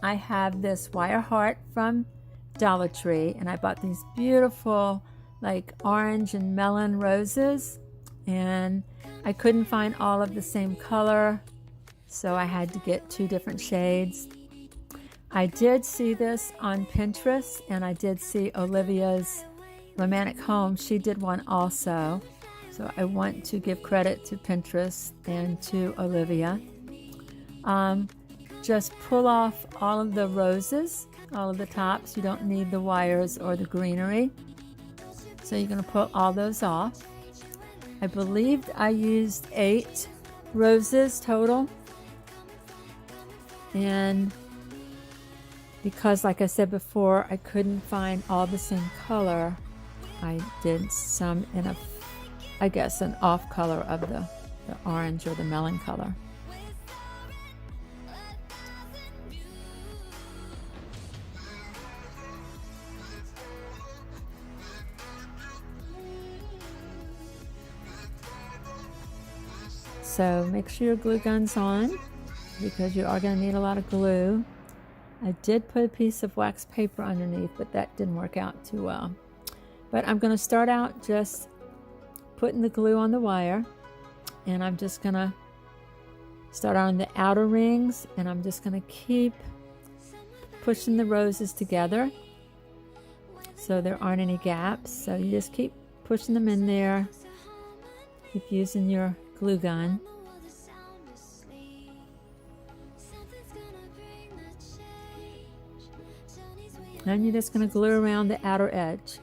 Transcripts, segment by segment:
I have this wire heart from Dollar Tree, and I bought these beautiful like orange and melon roses, and I couldn't find all of the same color, so I had to get 2 different shades. I did see this on Pinterest, and I did see Olivia's Romantic Home. She did one also, so I want to give credit to Pinterest and to Olivia. Just pull off all of the roses, all of the tops. You don't need the wires or the greenery. So you're going to pull all those off. I believed I used 8 roses total. And because, like I said before, I couldn't find all the same color, I did some in a, I guess, an off color of the orange or the melon color. So make sure your glue gun's on, because you are going to need a lot of glue. I did put a piece of wax paper underneath, but that didn't work out too well. But I'm going to start out just putting the glue on the wire, and I'm just going to start on the outer rings, and I'm just going to keep pushing the roses together so there aren't any gaps. So you just keep pushing them in there, keep using your glue gun. And you're just going to glue around the outer edge.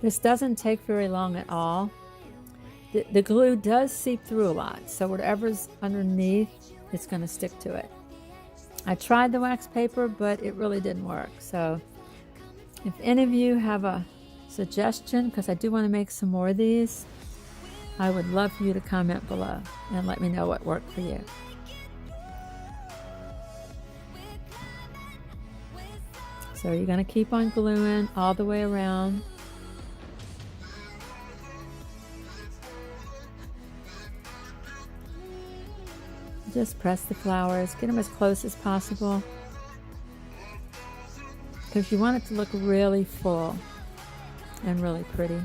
This doesn't take very long at all. The glue does seep through a lot, so whatever's underneath, it's going to stick to it. I tried the wax paper, but it really didn't work. So if any of you have a suggestion, because I do want to make some more of these, I would love for you to comment below and let me know what worked for you. So you're going to keep on gluing all the way around. Just press the flowers, get them as close as possible, because you want it to look really full and really pretty.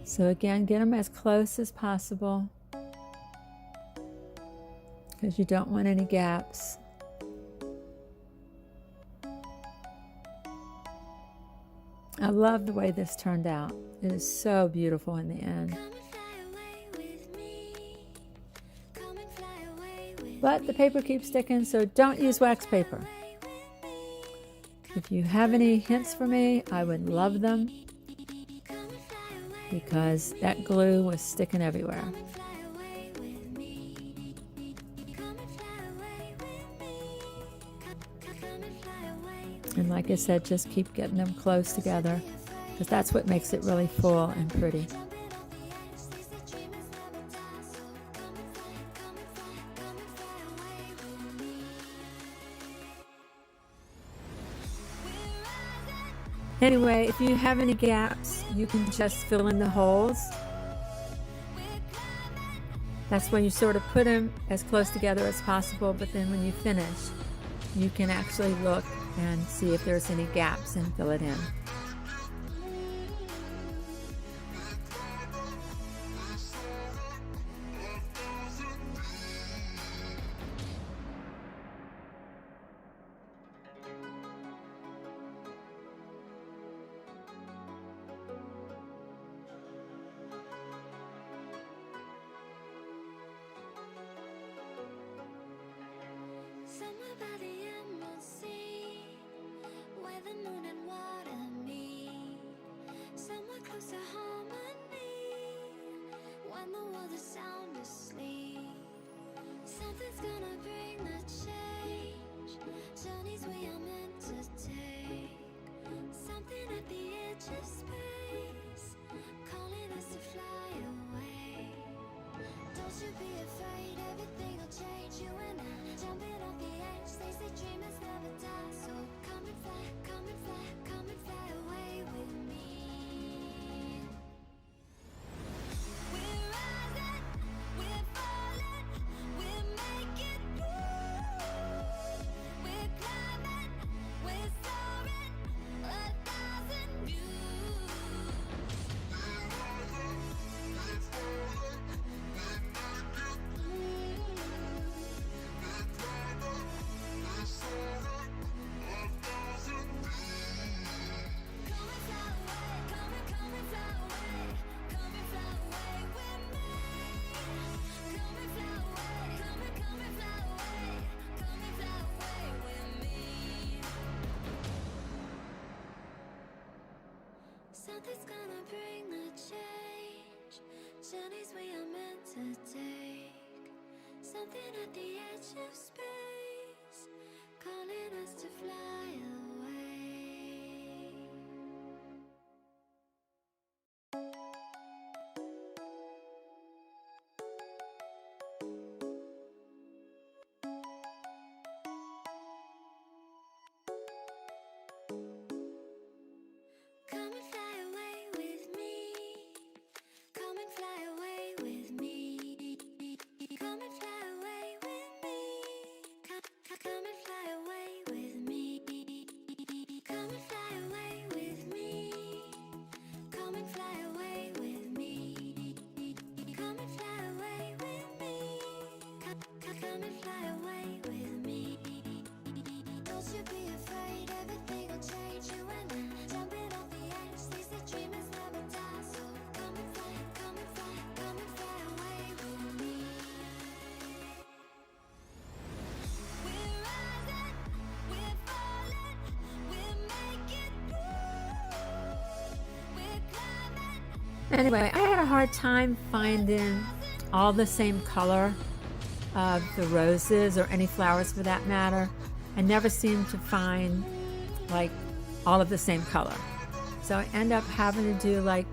So again, get them as close as possible, because you don't want any gaps. I love the way this turned out. It is so beautiful in the end. But the paper keeps sticking, so don't use wax paper. If you have any hints for me, I would love them, because that glue was sticking everywhere. And like I said, just keep getting them close together, because that's what makes it really full and pretty. Anyway, if you have any gaps, you can just fill in the holes. That's when you sort of put them as close together as possible, but then when you finish, you can actually look and see if there's any gaps and fill it in. Somewhere by the emerald sea, where the moon and water Something's gonna bring the change. Journeys we are meant to take. Something at the edge of space, calling us to fly away. Come and fly away with me. Come and fly away with me. Come and fly away with me. Come and fly away with me. Come and fly away with me. Come and fly away with me. Come and fly away with me. Come and fly away with me. Don't you be afraid, everything will change. You and I jumping off the edge. They say dreamers never die, so come and fly, come and fly, come and fly away with me. We're rising, we're falling, we're making through. We're climbing. Anyway, I had a hard time finding all the same color of the roses or any flowers for that matter. I never seemed to find like all of the same color. So I end up having to do like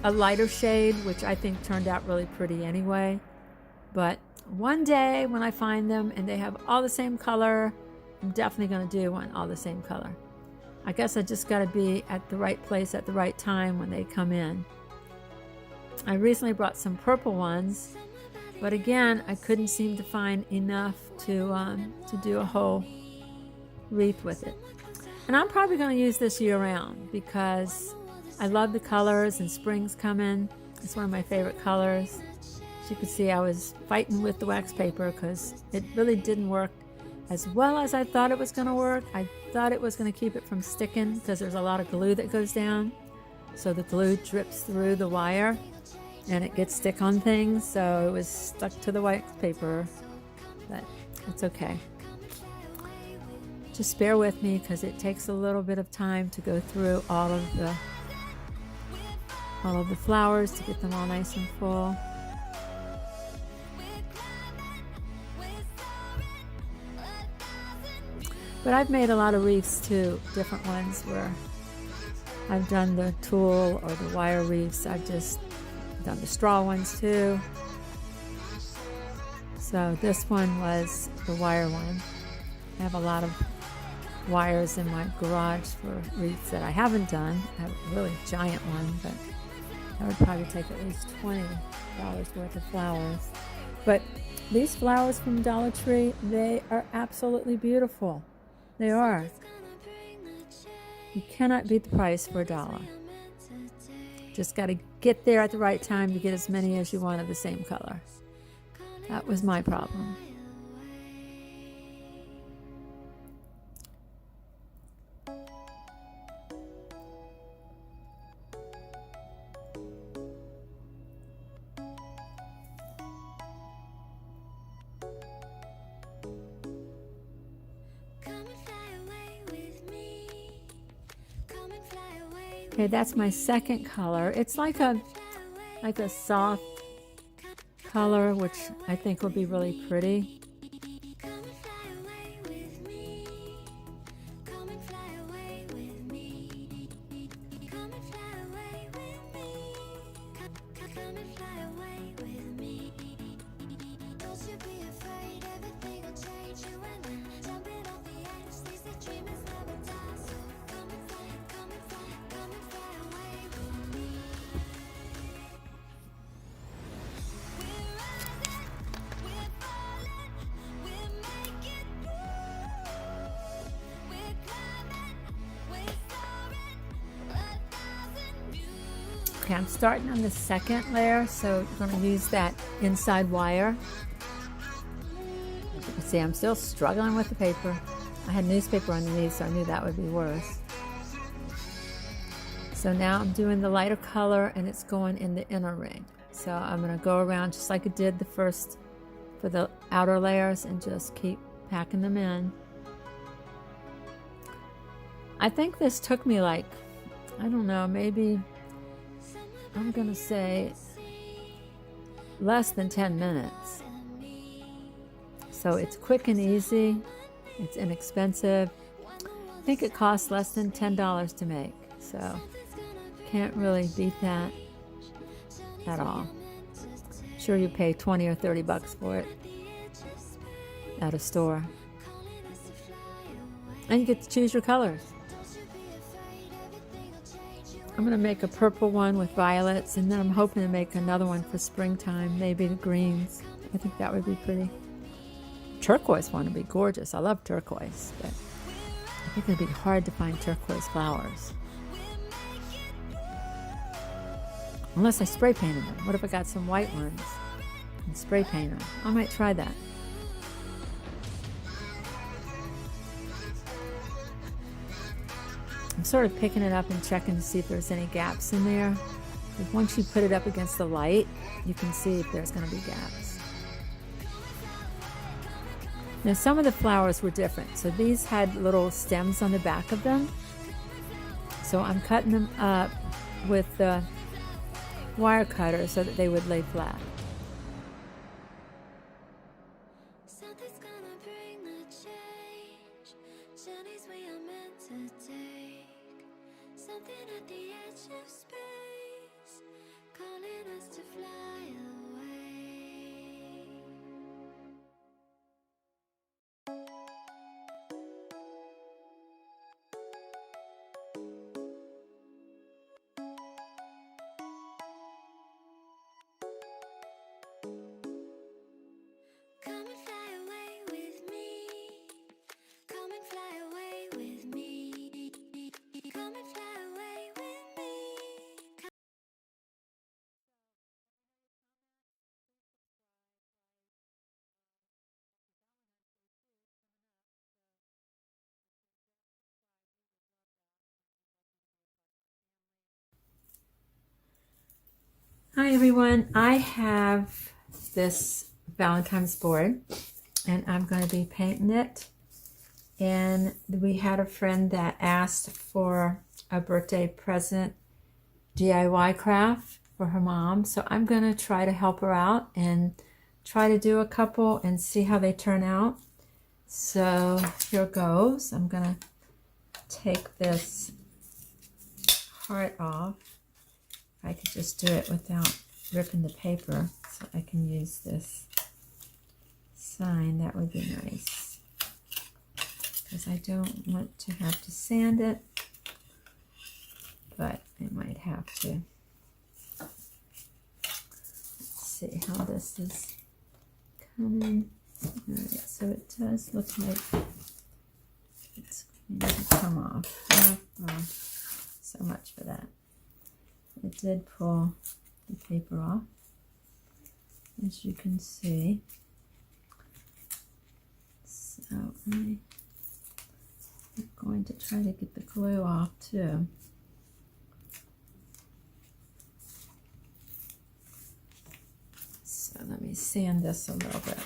a lighter shade, which I think turned out really pretty anyway. But one day when I find them and they have all the same color, I'm definitely going to do one all the same color. I guess I just got to be at the right place at the right time when they come in. I recently brought some purple ones, but again, I couldn't seem to find enough to do a whole wreath with it. And I'm probably going to use this year round because I love the colors and spring's coming. It's one of my favorite colors. As you can see, I was fighting with the wax paper because it really didn't work as well as I thought it was going to work. I thought it was going to keep it from sticking because there's a lot of glue that goes down. So the glue drips through the wire and it gets stick on things. So it was stuck to the wax paper, but it's okay. Just bear with me because it takes a little bit of time to go through all of the flowers to get them all nice and full. But I've made a lot of wreaths too, different ones where I've done the tulle or the wire wreaths. I've just done the straw ones too. So this one was the wire one. I have a lot of wires in my garage for wreaths that I haven't done. I have a really giant one, but that would probably take at least $20 worth of flowers. But these flowers from Dollar Tree, they are absolutely beautiful. They are. You cannot beat the price for $1. Just got to get there at the right time to get as many as you want of the same color. That was my problem. Okay, that's my second color. It's like a soft color, which I think will be really pretty. you be afraid, everything will change. You and I jumping off the edge. They say dreamers never die. So come and fly, come and fly, come and fly away with me. We're rising, we're falling, we're making through. We're climbing, we're soaring, 1,000 views. Okay, I'm starting on the second layer, so I'm going to use that inside wire. As you can see, I'm still struggling with the paper. I had newspaper underneath, so I knew that would be worse. So now I'm doing the lighter color, and it's going in the inner ring. So I'm going to go around just like I did the first for the outer layers and just keep packing them in. I think this took me like, I don't know, maybe, I'm going to say less than 10 minutes. So it's quick and easy. It's inexpensive. I think it costs less than $10 to make. So can't really beat that at all. Sure, you pay 20 or 30 bucks for it at a store. And you get to choose your colors. I'm going to make a purple one with violets, and then I'm hoping to make another one for springtime, maybe the greens. I think that would be pretty. Turquoise one would be gorgeous. I love turquoise, but I think it'd be hard to find turquoise flowers. Unless I spray painted them. What if I got some white ones and spray paint them? I might try that. I'm sort of picking it up and checking to see if there's any gaps in there. Like once you put it up against the light, you can see if there's going to be gaps. Now some of the flowers were different. So these had little stems on the back of them. So I'm cutting them up with the wire cutter so that they would lay flat. Something's gonna bring the change. Journeys we are meant to take. Something at the edge of space, calling us to fly away. Come and fly away with me. Come and fly away with me. Come and fly away with me. Hi everyone, I have this Valentine's board and I'm going to be painting it. And we had a friend that asked for a birthday present DIY craft for her mom. So I'm going to try to help her out and try to do a couple and see how they turn out. So here goes. I'm going to take this heart off. I could just do it without ripping the paper, so I can use this sign. That would be nice, because I don't want to have to sand it, but I might have to. Let's see how this is coming. Alright, so it does look like it's going to come off. Oh, well, so much for that. It did pull the paper off, as you can see. So I'm going to try to get the glue off too. So let me sand this a little bit.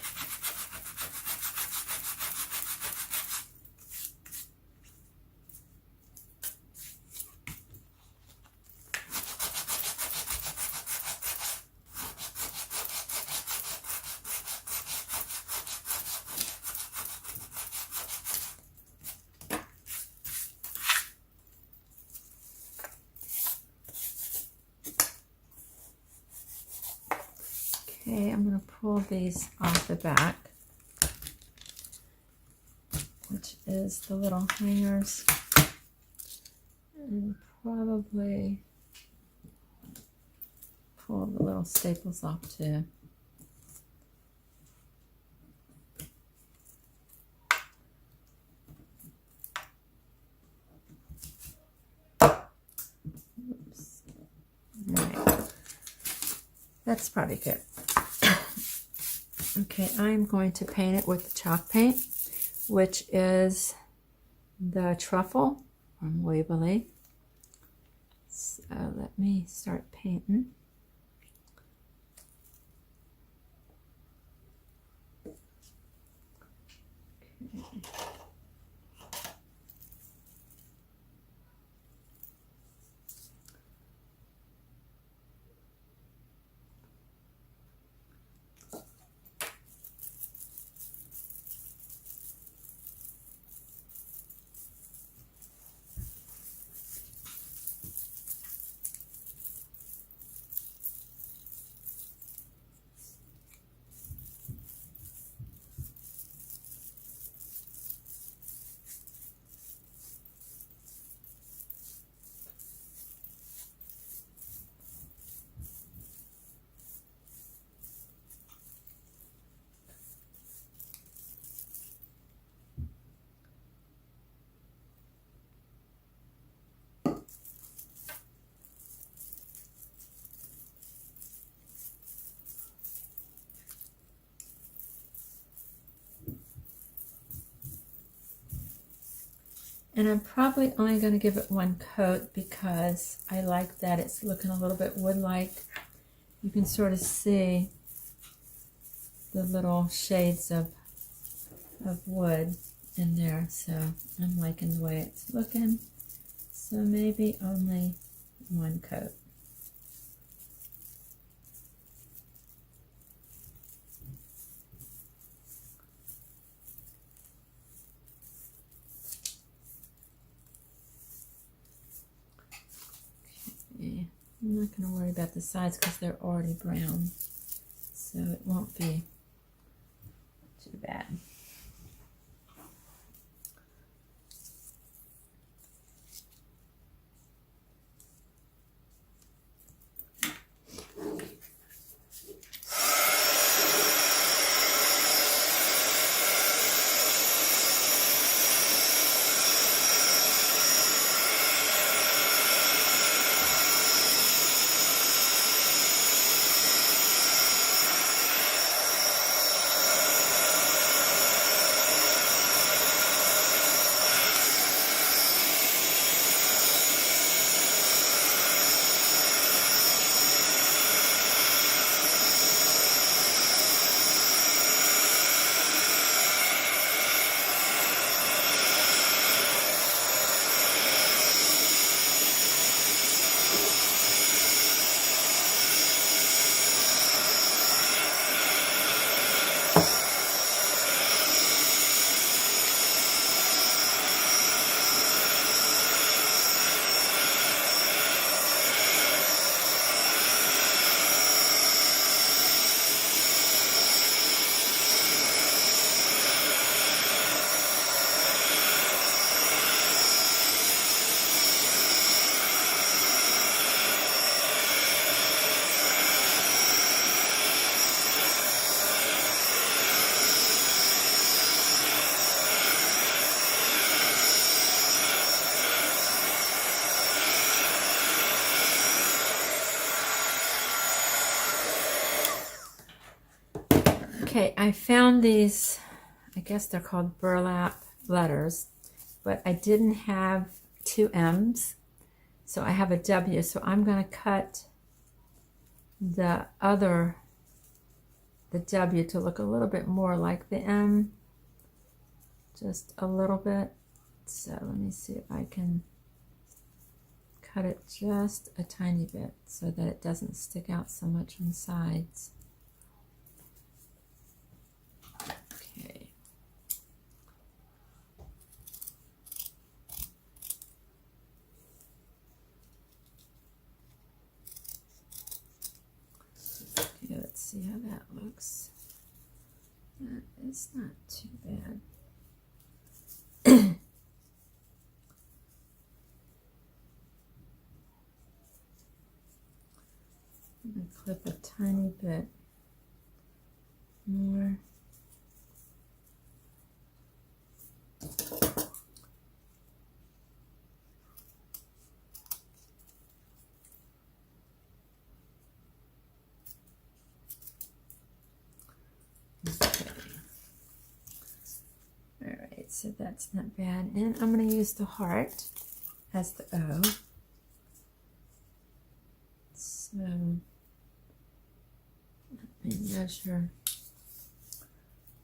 Okay, I'm going to pull these off the back, which is the little hangers, and probably pull the little staples off too. Oops. Right. That's probably good. Okay, I'm going to paint it with the chalk paint, which is the Truffle from Waverly. So let me start painting. Okay. And I'm probably only going to give it one coat because I like that it's looking a little bit wood-like. You can sort of see the little shades of wood in there, so I'm liking the way it's looking. So maybe only one coat. Okay. I'm not going to worry about the sides because they're already brown, so it won't be too bad. Okay, I found these, I guess they're called burlap letters, but I didn't have two M's, so I have a W, so I'm going to cut the W to look a little bit more like the M, just a little bit. So let me see if I can cut it just a tiny bit so that it doesn't stick out so much on the sides. Okay. Okay, let's see how that looks. That is not too bad. I'm going to clip a tiny bit more. Alright, so that's not bad. And I'm going to use the heart as the O. So let me measure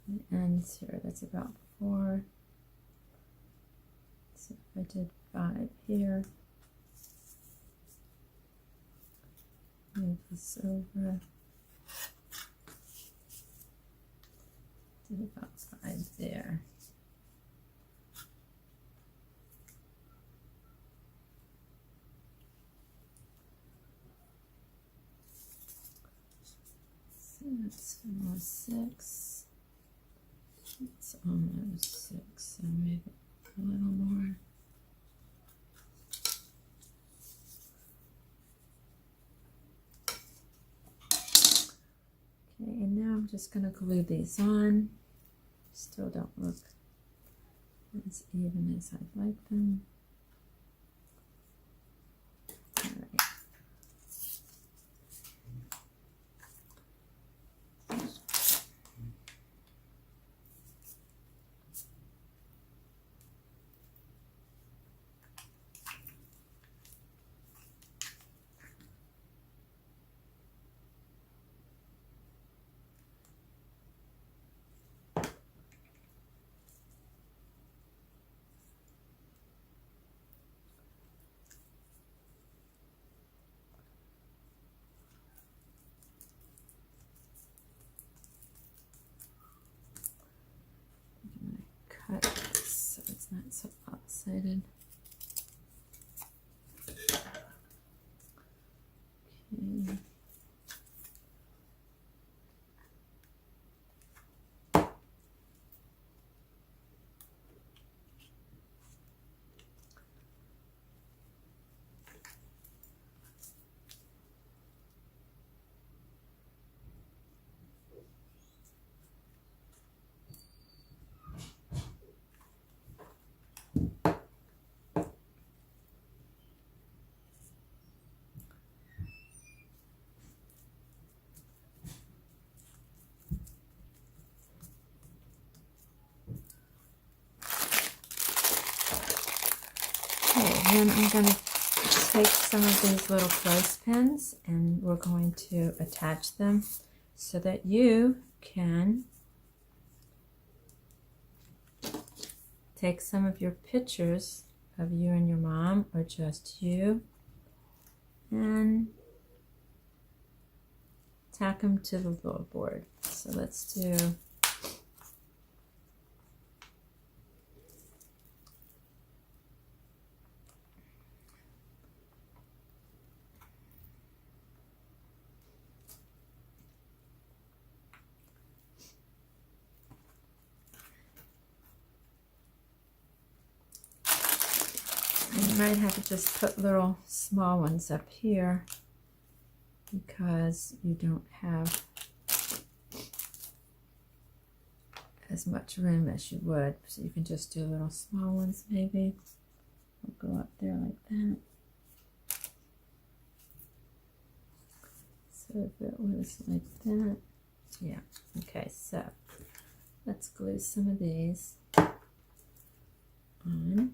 the ends here. That's about 4. So if I did 5 here, move this over. Did about 5 there. So that's almost 6. It's almost 6, so maybe a little more. Okay, and now I'm just going to glue these on. Still don't look as even as I'd like them. All right. Cut this so it's not so lopsided. Okay. Then I'm going to take some of these little clothespins and we're going to attach them so that you can take some of your pictures of you and your mom or just you and tack them to the little board. So let's do you might have to just put little small ones up here because you don't have as much room as you would. So you can just do little small ones maybe. I'll go up there like that. So if it was like that, yeah. Okay, so let's glue some of these on.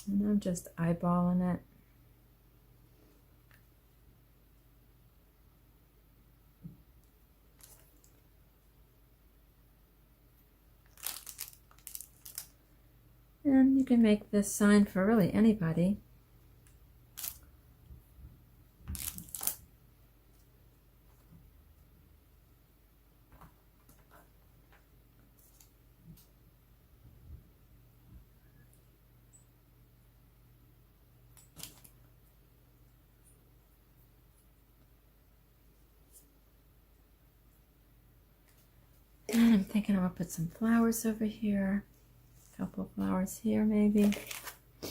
And I'm just eyeballing it. And you can make this sign for really anybody. thinking I'm gonna put some flowers over here. A couple flowers here maybe. A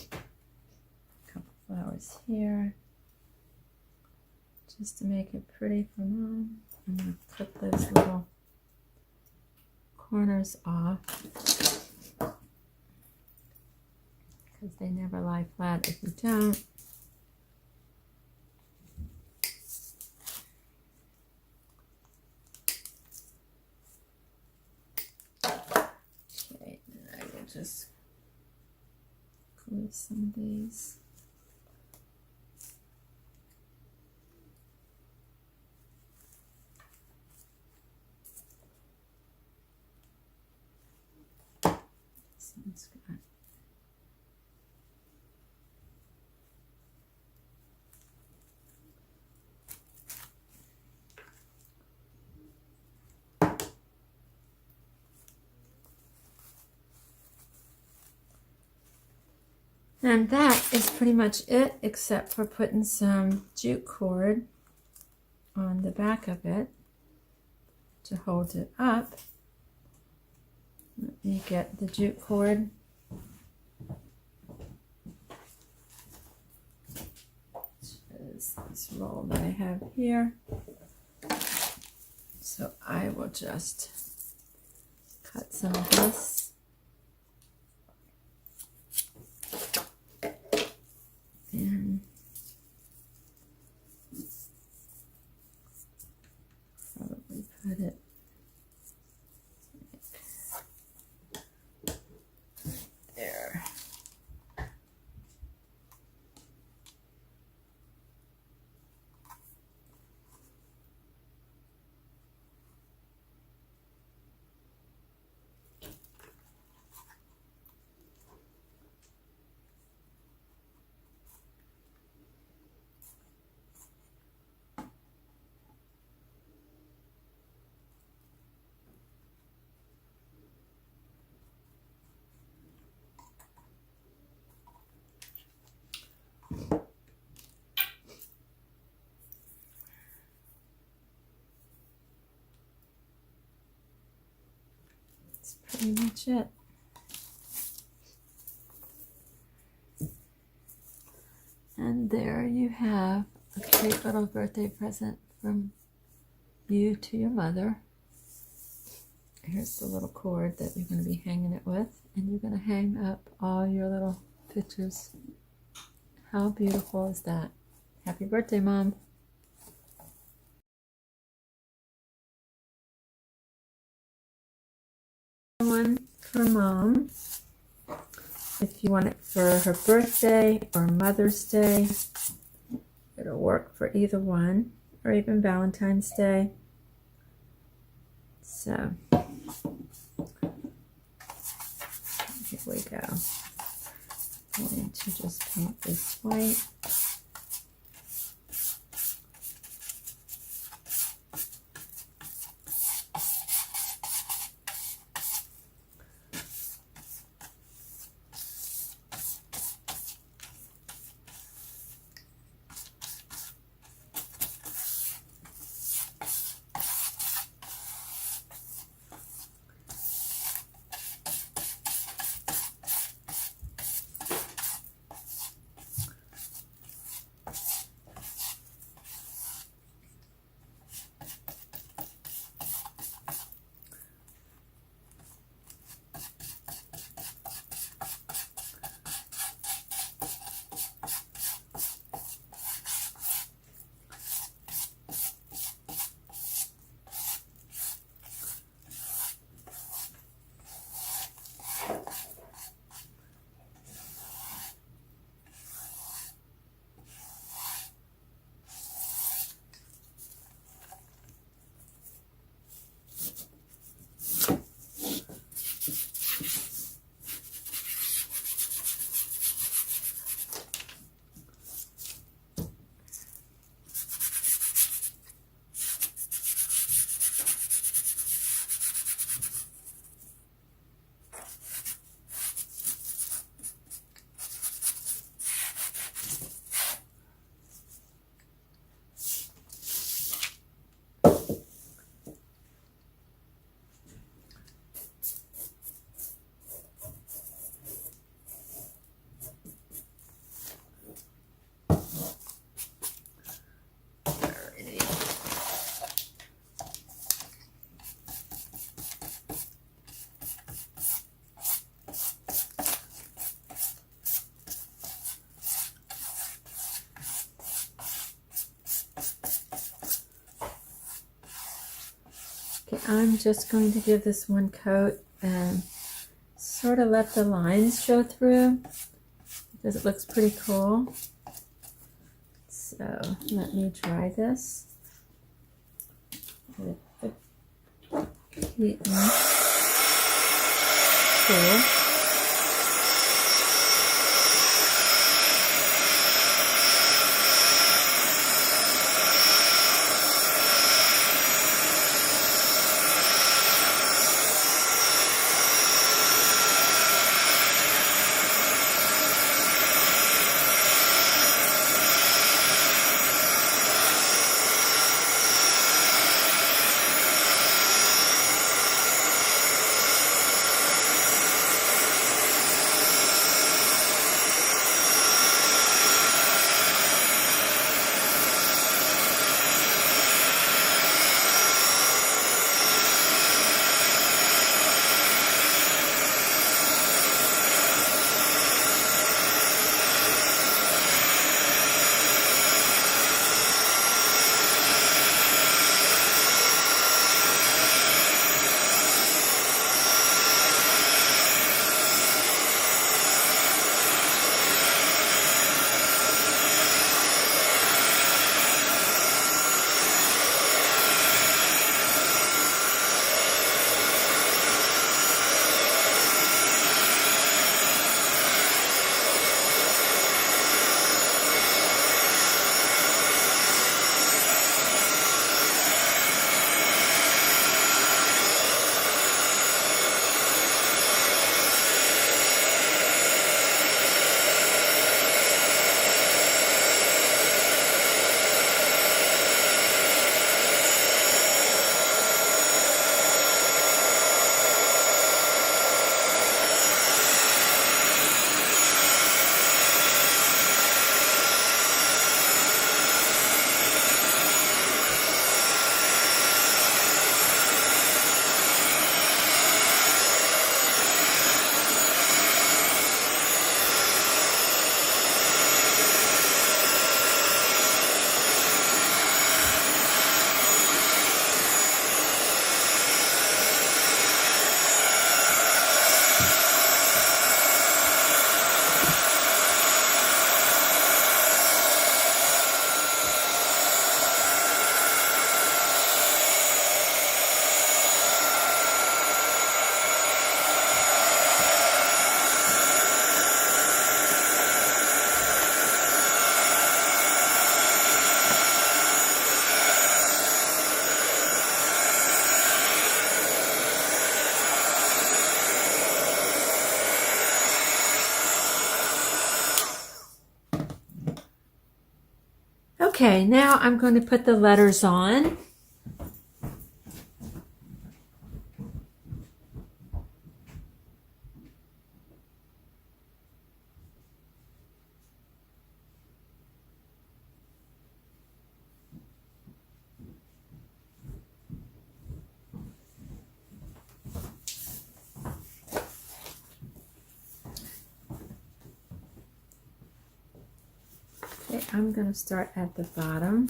couple flowers here. Just to make it pretty for Mom. I'm gonna clip those little corners off because they never lie flat if you don't. Okay, and I will just glue some of these. Sounds good. And that is pretty much it, except for putting some jute cord on the back of it to hold it up. Let me get the jute cord. Which is this roll that I have here. So I will just cut some of this. And probably put it there. That's pretty much it. And there you have a cute little birthday present from you to your mother. Here's the little cord that you're going to be hanging it with, and you're going to hang up all your little pictures. How beautiful is that? Happy birthday, Mom. One for Mom. If you want it for her birthday or Mother's Day, it'll work for either one, or even Valentine's Day. So here we go. I'm going to just paint this white. Okay, I'm just going to give this one coat and sort of let the lines show through because it looks pretty cool. So let me try this. Heat and cool. Okay, now I'm going to put the letters on. Okay, I'm going to start at the bottom.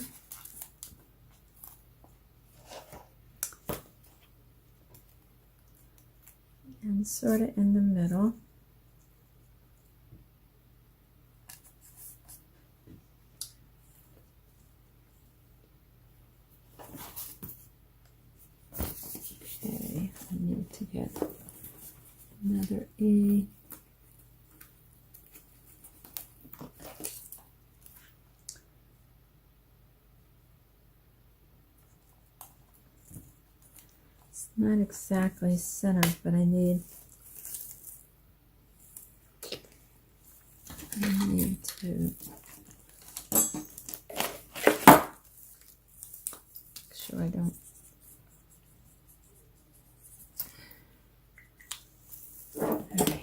And sort of in the middle. Okay, I need to get another E. It's not exactly centered, but I need to make sure I don't. Okay.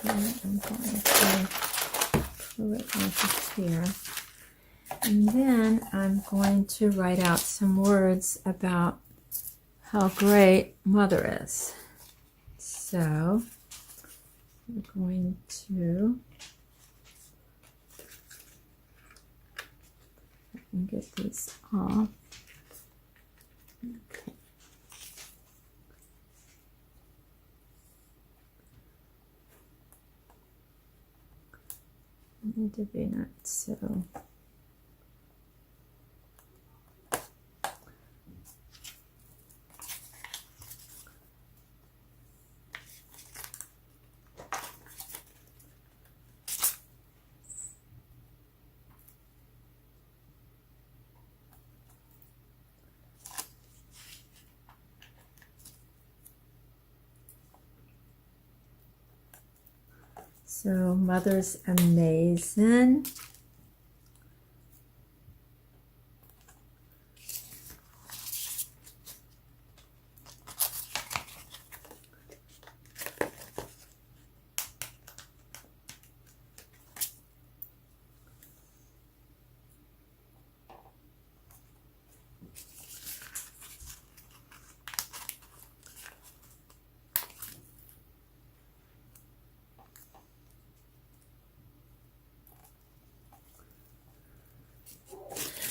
I'm going to pull it off of here. And then I'm going to write out some words about how great Mother is. So I'm going to get these off. Okay. I need to be not so. So Mother's amazing.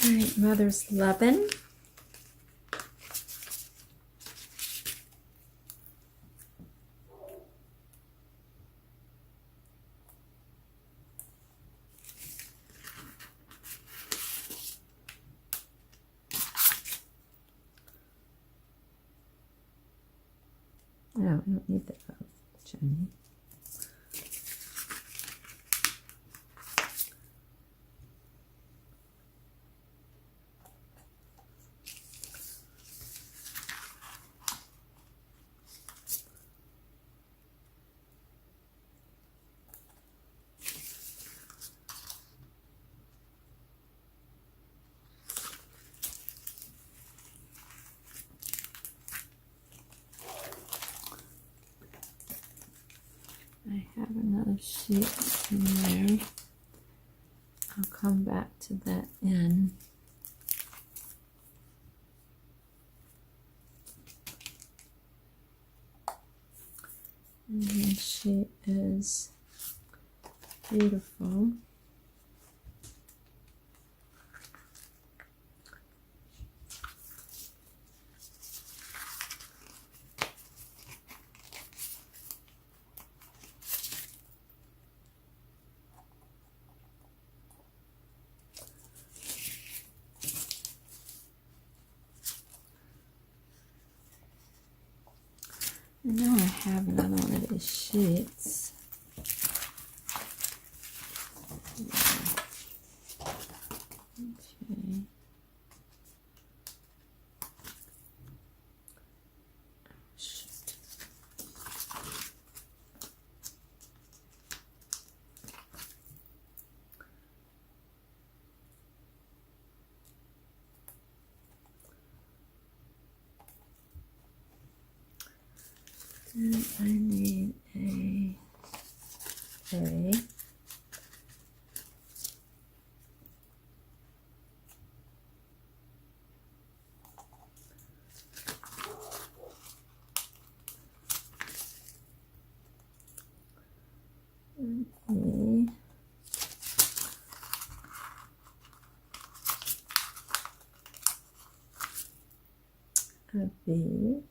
All right, Mother's loving. No, I don't need that, Jenny. I have another sheet in there. I'll come back to that end. And then she is beautiful. I know I have another one of these sheets. Okay. Shit. And I need a. E, a B,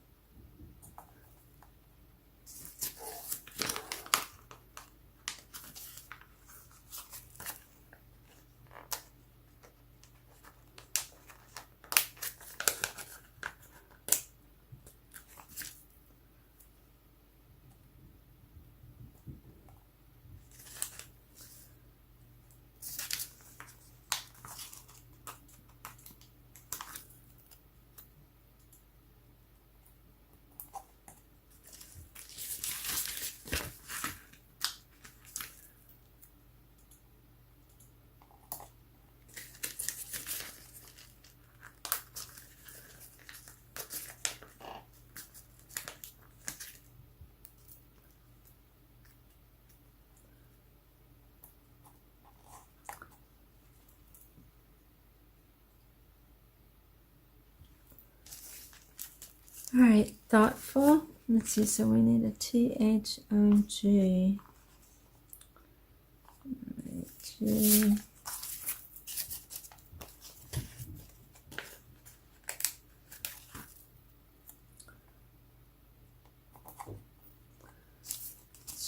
All right, thoughtful. Let's see, so we need a THOG. G.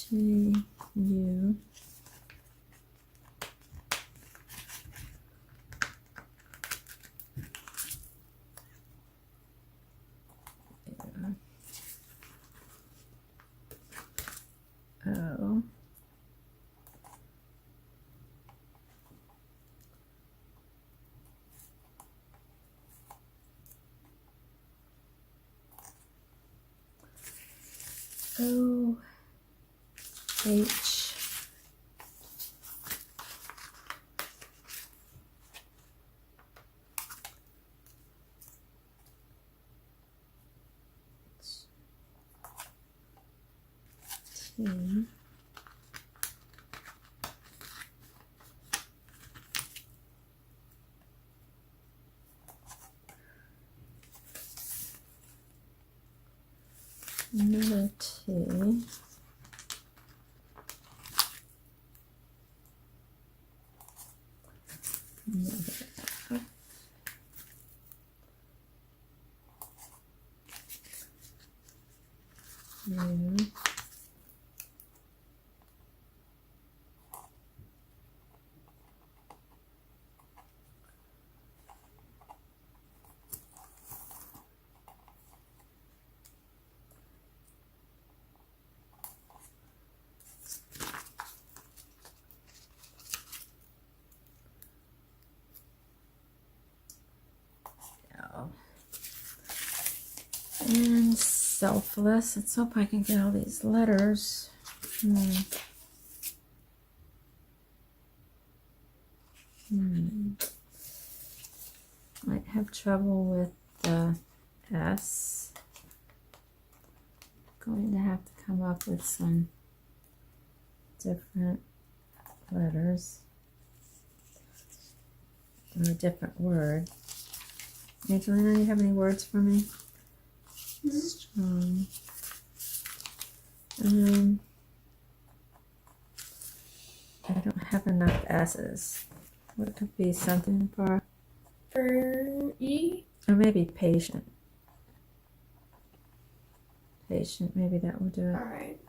G, U. O. O. H. T. Another T. Another F. U. L. And selfless. Let's hope I can get all these letters. Might have trouble with the S. Going to have to come up with some different letters or a different word. Angelina, you have any words for me? Strong. I don't have enough S's. What could be something for E? or maybe patient. Patient, maybe that will do it. Alright.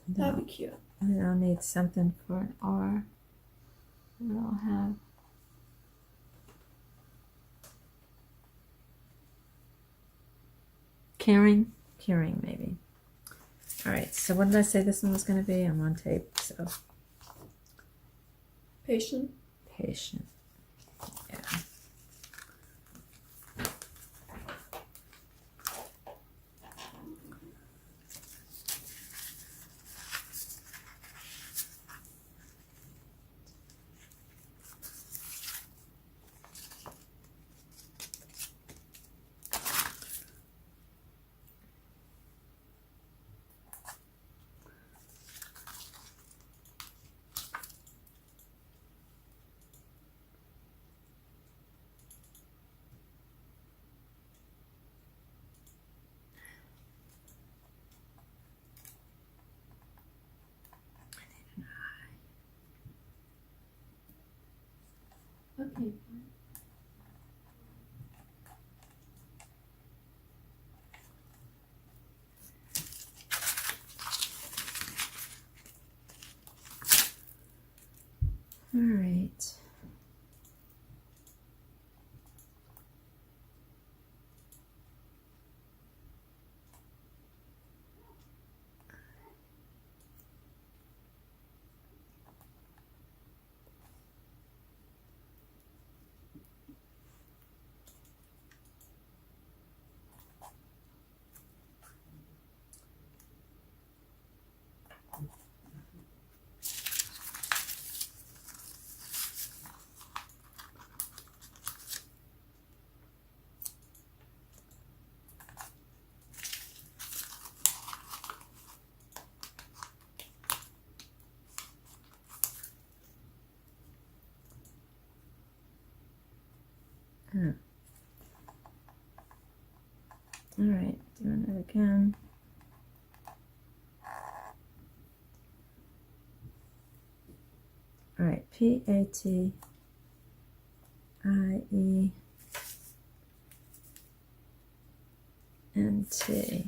That'd be cute. And then I'll need something for an R. What I'll have. Caring? Caring, maybe. Alright, so what did I say this one was going to be? I'm on tape, so. Patient. Patient. Yeah. Okay. All right. All right, doing it again. All right, PATIE and T.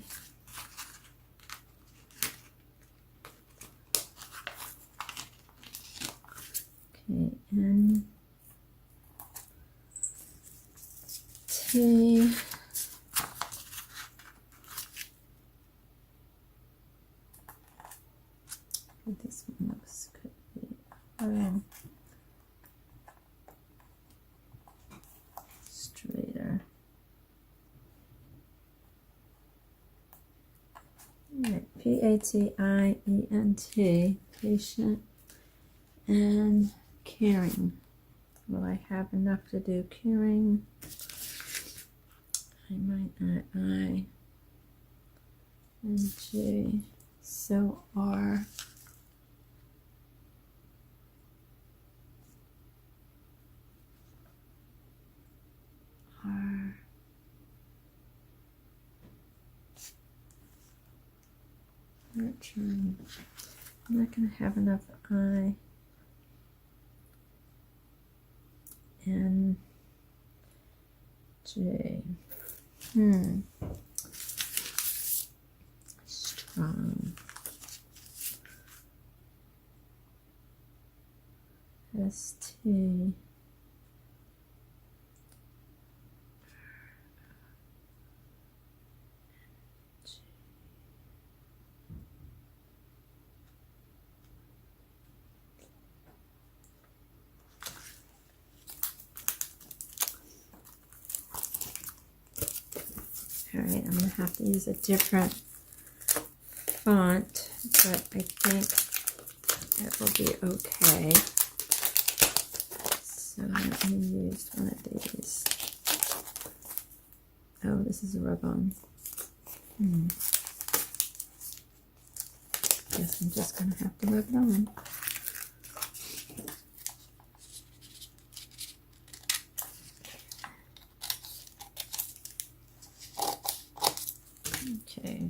Okay, N T. This one looks could be straighter. All right, PATIENT, patient and caring. Will I have enough to do caring? I might not. I and G. So R. R. Nurturing. I'm not going to have enough I. N. J. Strong. ST. All right, I'm going to have to use a different font, but I think that will be okay. So let me use one of these. Oh, this is a rub-on. Guess I'm just going to have to rub it on. Okay.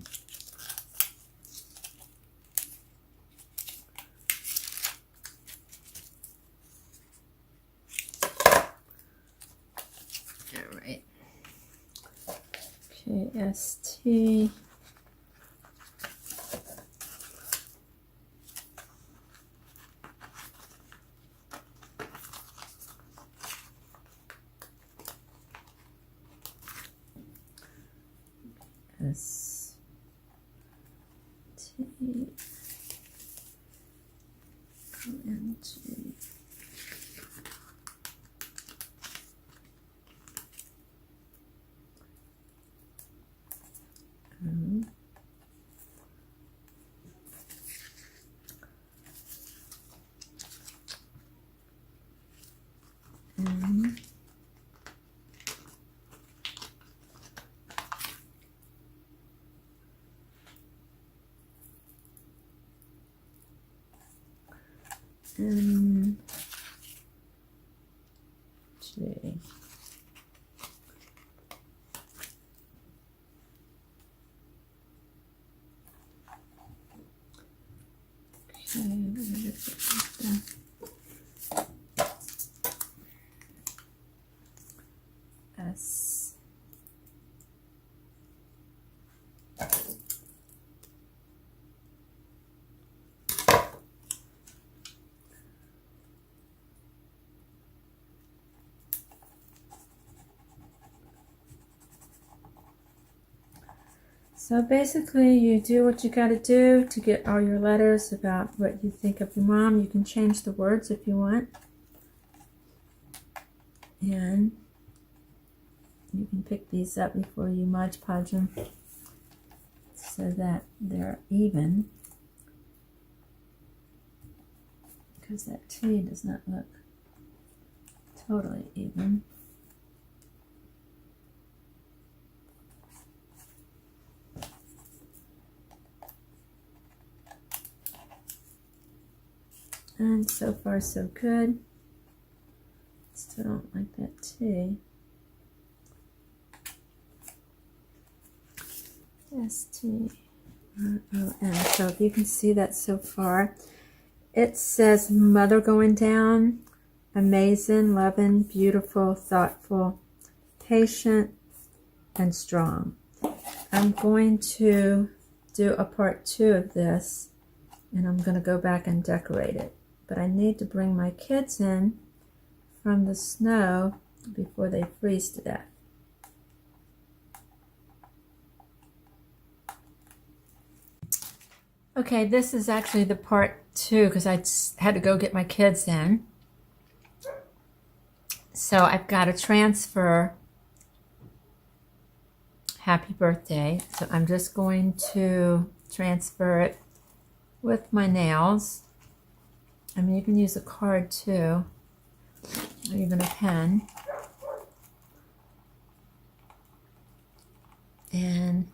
All right. Okay, ST. S T O N G. O. N. N. J. S. So basically, you do what you got to do to get all your letters about what you think of your mom. You can change the words if you want. And you can pick these up before you Mod Podge them so that they're even. Because that T does not look totally even. And so far so good. Still don't like that T. S-T-R-O-N. So if you can see that so far, it says mother going down, amazing, loving, beautiful, thoughtful, patient, and strong. I'm going to do a part 2 of this, and I'm going to go back and decorate it. But I need to bring my kids in from the snow before they freeze to death. Okay, this is actually the part 2 because I had to go get my kids in. So I've got to transfer happy birthday. So I'm just going to transfer it with my nails. I mean, you can use a card too, or even a pen. And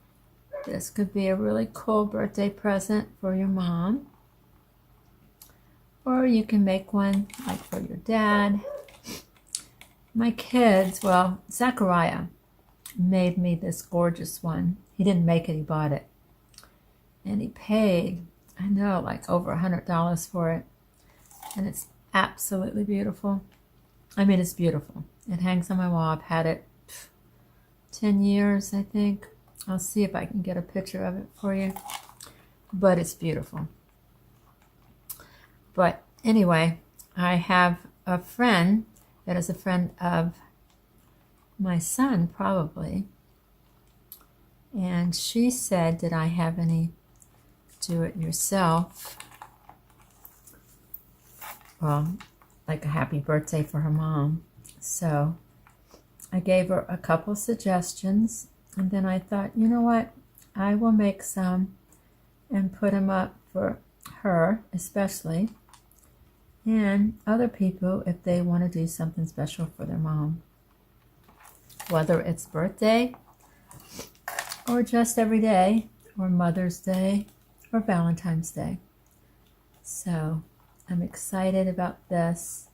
this could be a really cool birthday present for your mom. Or you can make one like for your dad. My kids, well, Zachariah made me this gorgeous one. He didn't make it, he bought it. And he paid, I know, like over $100 for it. And it's absolutely beautiful. I mean, it's beautiful. It hangs on my wall. I've had it 10 years, I think. I'll see if I can get a picture of it for you. But it's beautiful. But anyway, I have a friend that is a friend of my son, probably. And she said, did I have any do-it-yourself? Well, like a happy birthday for her mom. So I gave her a couple suggestions. And then I thought, you know what? I will make some and put them up for her, especially. And other people if they want to do something special for their mom. Whether it's birthday, or just every day, or Mother's Day, or Valentine's Day. So I'm excited about this.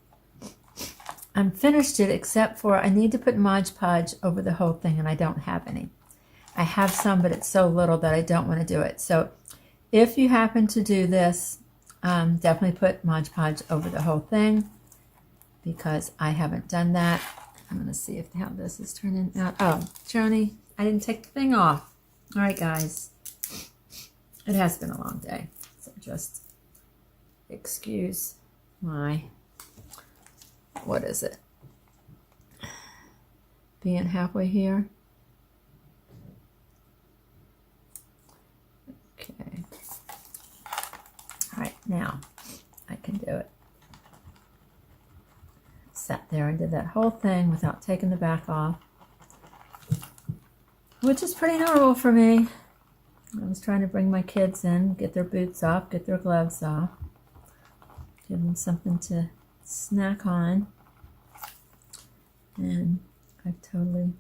I'm finished it except for I need to put Mod Podge over the whole thing, and I don't have any. I have some, but it's so little that I don't want to do it. So if you happen to do this, definitely put Mod Podge over the whole thing, because I haven't done that. I'm going to see if how this is turning out. Oh, Joni, I didn't take the thing off. All right, guys. It has been a long day, so just excuse my, what is it? Being halfway here. Okay. All right, now I can do it. Sat there and did that whole thing without taking the back off, which is pretty normal for me. I was trying to bring my kids in, get their boots off, get their gloves off, give them something to snack on, and I totally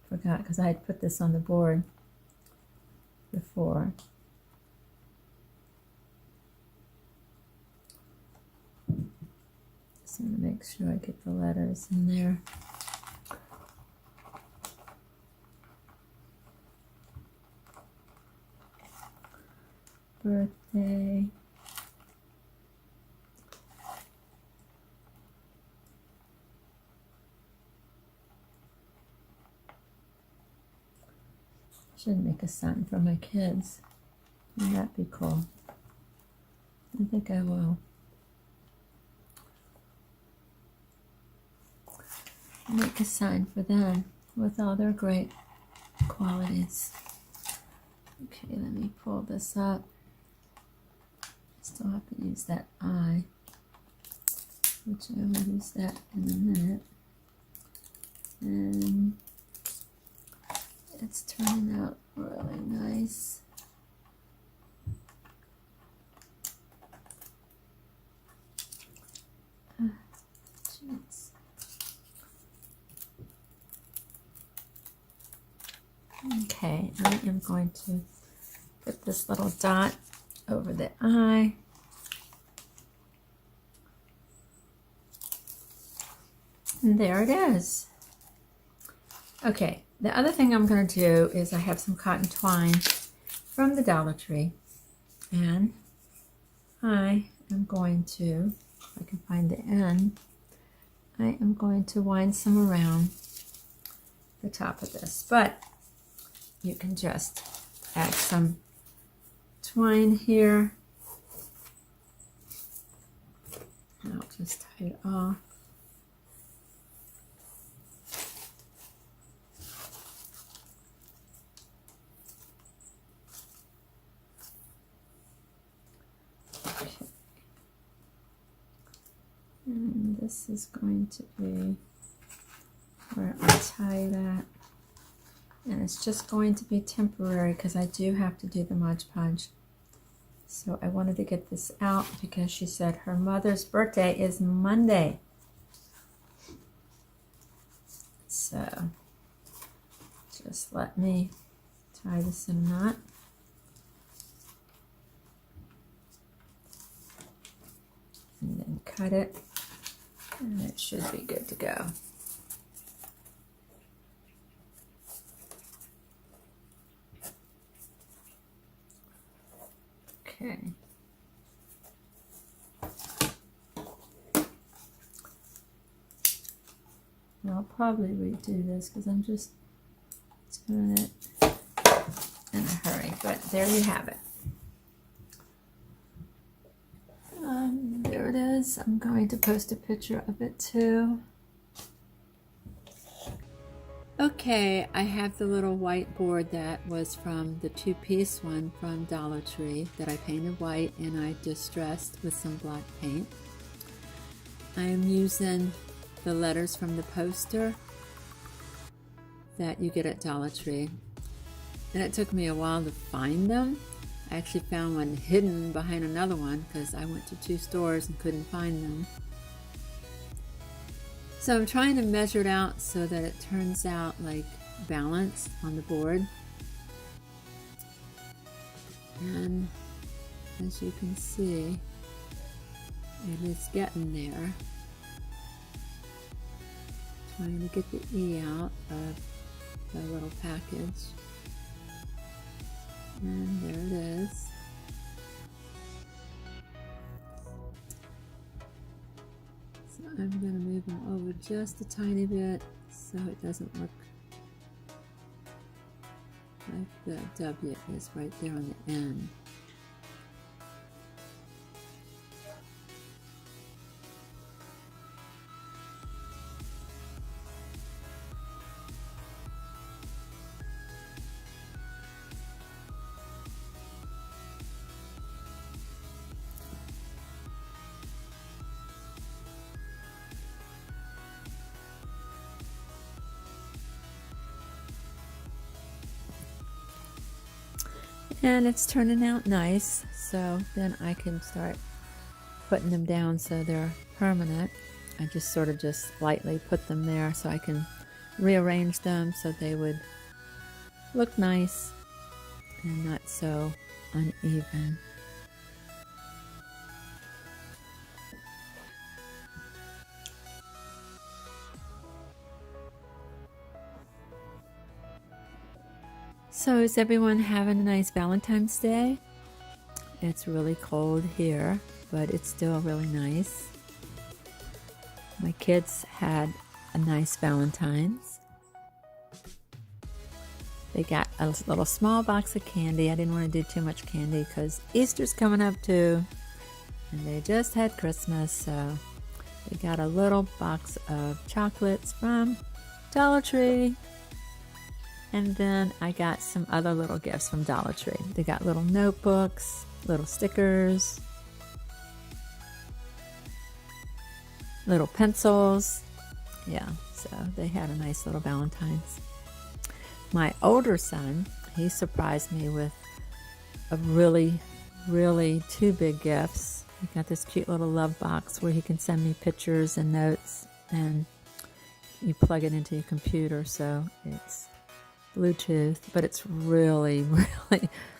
forgot because I had put this on the board before. Just want to make sure I get the letters in there. Birthday. Should make a sign for my kids. Wouldn't that be cool? I think I will. Make a sign for them with all their great qualities. Okay, let me pull this up. Still have to use that eye, which I will use that in a minute. And it's turning out really nice. Jeez. Okay, I am going to put this little dot over the eye. And there it is. Okay, The other thing I'm going to do is I have some cotton twine from the Dollar Tree, and I am going to, if I can find the end, I am going to wind some around the top of this, but you can just add some twine here. I'll just tie it off. And this is going to be where I tie it at. And it's just going to be temporary because I do have to do the Mod Podge. So I wanted to get this out because she said her mother's birthday is Monday. So just let me tie this in a knot. And then cut it, and it should be good to go. Okay. I'll probably redo this because I'm just doing it in a hurry, but there you have it. There it is. I'm going to post a picture of it too. Okay, I have the little whiteboard that was from the two-piece one from Dollar Tree that I painted white and I distressed with some black paint. I am using the letters from the poster that you get at Dollar Tree. And it took me a while to find them. I actually found one hidden behind another one because I went to 2 stores and couldn't find them. So I'm trying to measure it out so that it turns out like balanced on the board. And as you can see, it is getting there. Trying to get the E out of the little package. And there it is. So I'm going to move them over just a tiny bit so it doesn't look like the W is right there on the end. And it's turning out nice, so then I can start putting them down so they're permanent. I just sort of just lightly put them there so I can rearrange them so they would look nice and not so uneven. So is everyone having a nice Valentine's Day? It's really cold here, but it's still really nice. My kids had a nice Valentine's. They got a little small box of candy. I didn't want to do too much candy because Easter's coming up too. And they just had Christmas, so they got a little box of chocolates from Dollar Tree. And then I got some other little gifts from Dollar Tree. They got little notebooks, little stickers, little pencils. Yeah, so they had a nice little Valentine's. My older son, he surprised me with a really 2 big gifts. He got this cute little love box where he can send me pictures and notes, and you plug it into your computer, so it's Bluetooth, but it's really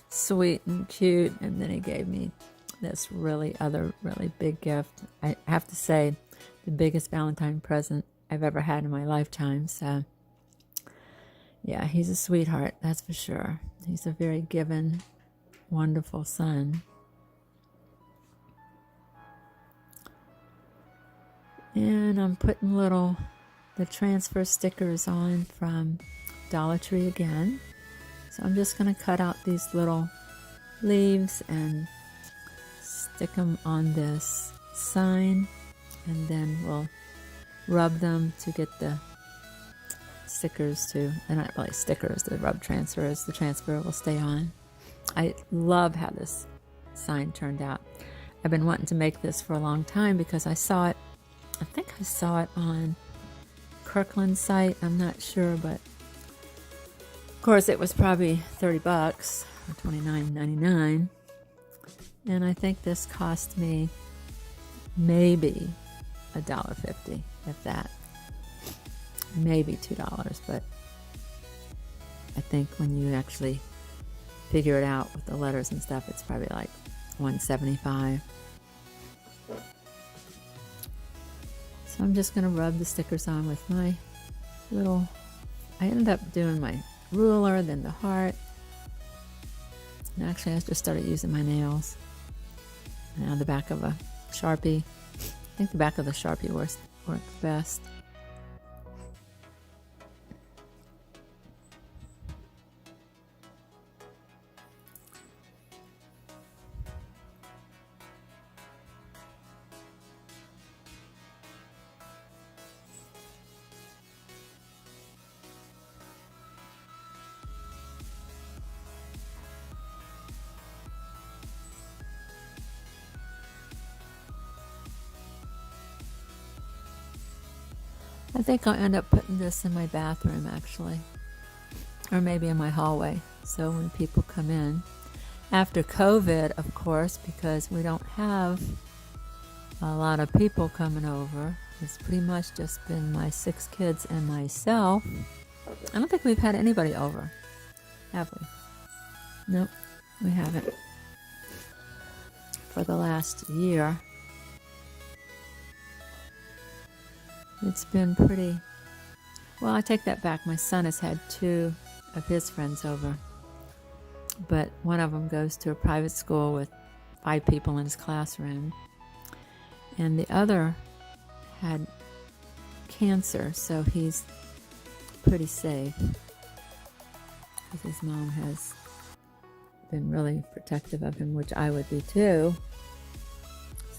sweet and cute. And then he gave me this really big gift. I have to say, the biggest Valentine present I've ever had in my lifetime. So Yeah, he's a sweetheart, that's for sure. He's a very given, wonderful son. And I'm putting the transfer stickers on from Dollar Tree again. So I'm just going to cut out these little leaves and stick them on this sign, and then we'll rub them to get the stickers to, they're not really stickers, they're rub transfers. The transfer will stay on. I love how this sign turned out. I've been wanting to make this for a long time because I saw it, I think I saw it on Kirkland's site, I'm not sure, but of course it was probably 30 bucks or $29.99, and I think this cost me maybe $1.50, if that, maybe $2, but I think when you actually figure it out with the letters and stuff, it's probably like $1.75. So I'm just going to rub the stickers on with my little, I ended up doing my ruler, then the heart. And actually I just started using my nails. Now the back of a Sharpie. I think the back of the Sharpie works best. I think I'll end up putting this in my bathroom actually, or maybe in my hallway, so when people come in. After COVID, of course, because we don't have a lot of people coming over, it's pretty much just been my 6 kids and myself. I don't think we've had anybody over, have we? Nope, we haven't. For the last year. It's been pretty, well, I take that back. My son has had 2 of his friends over, but one of them goes to a private school with 5 people in his classroom, and the other had cancer, so he's pretty safe because his mom has been really protective of him, which I would be too.